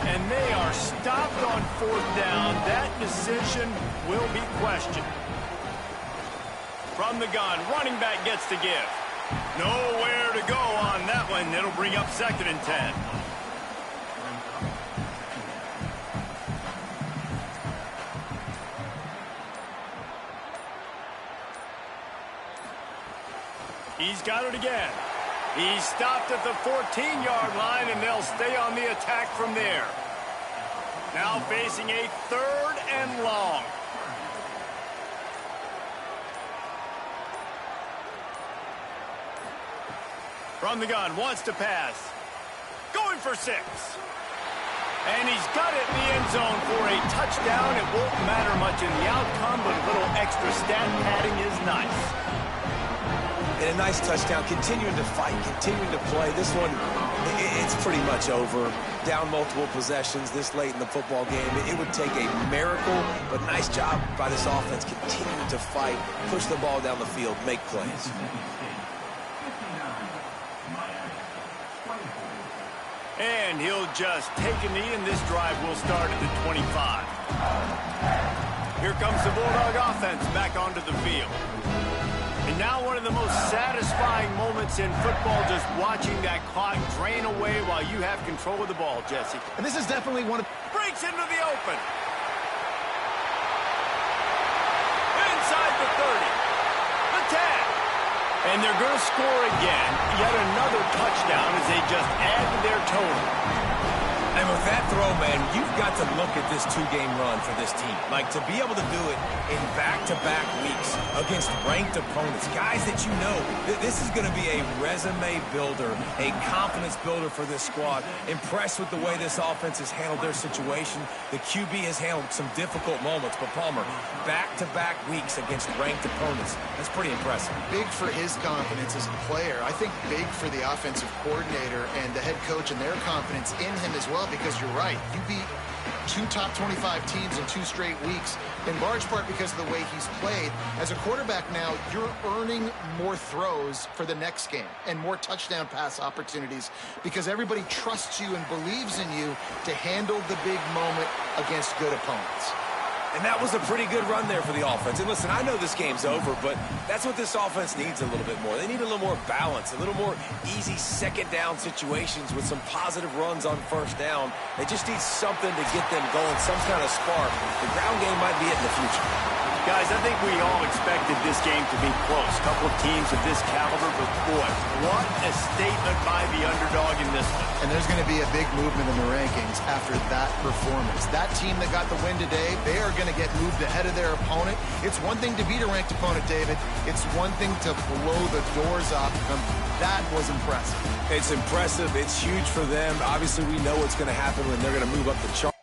And they are stopped on 4th down. That decision will be questioned. From the gun, running back gets the give. Nowhere to go on that one. It'll bring up 2nd and 10. He's got it again. He's stopped at the 14-yard line, and they'll stay on the attack from there. Now facing a 3rd and long. From the gun, wants to pass. Going for 6. And he's got it in the end zone for a touchdown. It won't matter much in the outcome, but a little extra stat padding is nice. And a nice touchdown, continuing to fight, continuing to play. This one, it's pretty much over. Down multiple possessions this late in the football game. It would take a miracle, but nice job by this offense continuing to fight, push the ball down the field, make plays. And he'll just take a knee, and this drive will start at the 25. Here comes the Bulldog offense back onto the field. And now one of the most satisfying moments in football, just watching that clock drain away while you have control of the ball, Jesse. And this is definitely one of... Breaks into the open. Inside the 30. The 10. And they're going to score again. Yet another touchdown as they just add to their total. And with that throw, man, you've got to look at this 2-game run for this team. Like, to be able to do it in back-to-back weeks against ranked opponents, guys that you know, this is going to be a resume builder, a confidence builder for this squad. Impressed with the way this offense has handled their situation. The QB has handled some difficult moments, but Palmer, back-to-back weeks against ranked opponents. That's pretty impressive. Big for his confidence as a player. I think big for the offensive coordinator and the head coach and their confidence in him as well, because you're right. You beat 2 top 25 teams in 2 straight weeks, in large part because of the way he's played. As a quarterback now, you're earning more throws for the next game and more touchdown pass opportunities because everybody trusts you and believes in you to handle the big moment against good opponents. And that was a pretty good run there for the offense. And listen, I know this game's over, but that's what this offense needs a little bit more. They need a little more balance, a little more easy 2nd down situations with some positive runs on 1st down. They just need something to get them going, some kind of spark. The ground game might be it in the future. Guys, I think we all expected this game to be close. A couple of teams of this caliber, but boy, what a statement by the underdog in this one. And there's going to be a big movement in the rankings after that performance. That team that got the win today, they are going to get moved ahead of their opponent. It's one thing to beat a ranked opponent, David. It's one thing to blow the doors off of them. That was impressive. It's impressive. It's huge for them. Obviously, we know what's going to happen when they're going to move up the chart.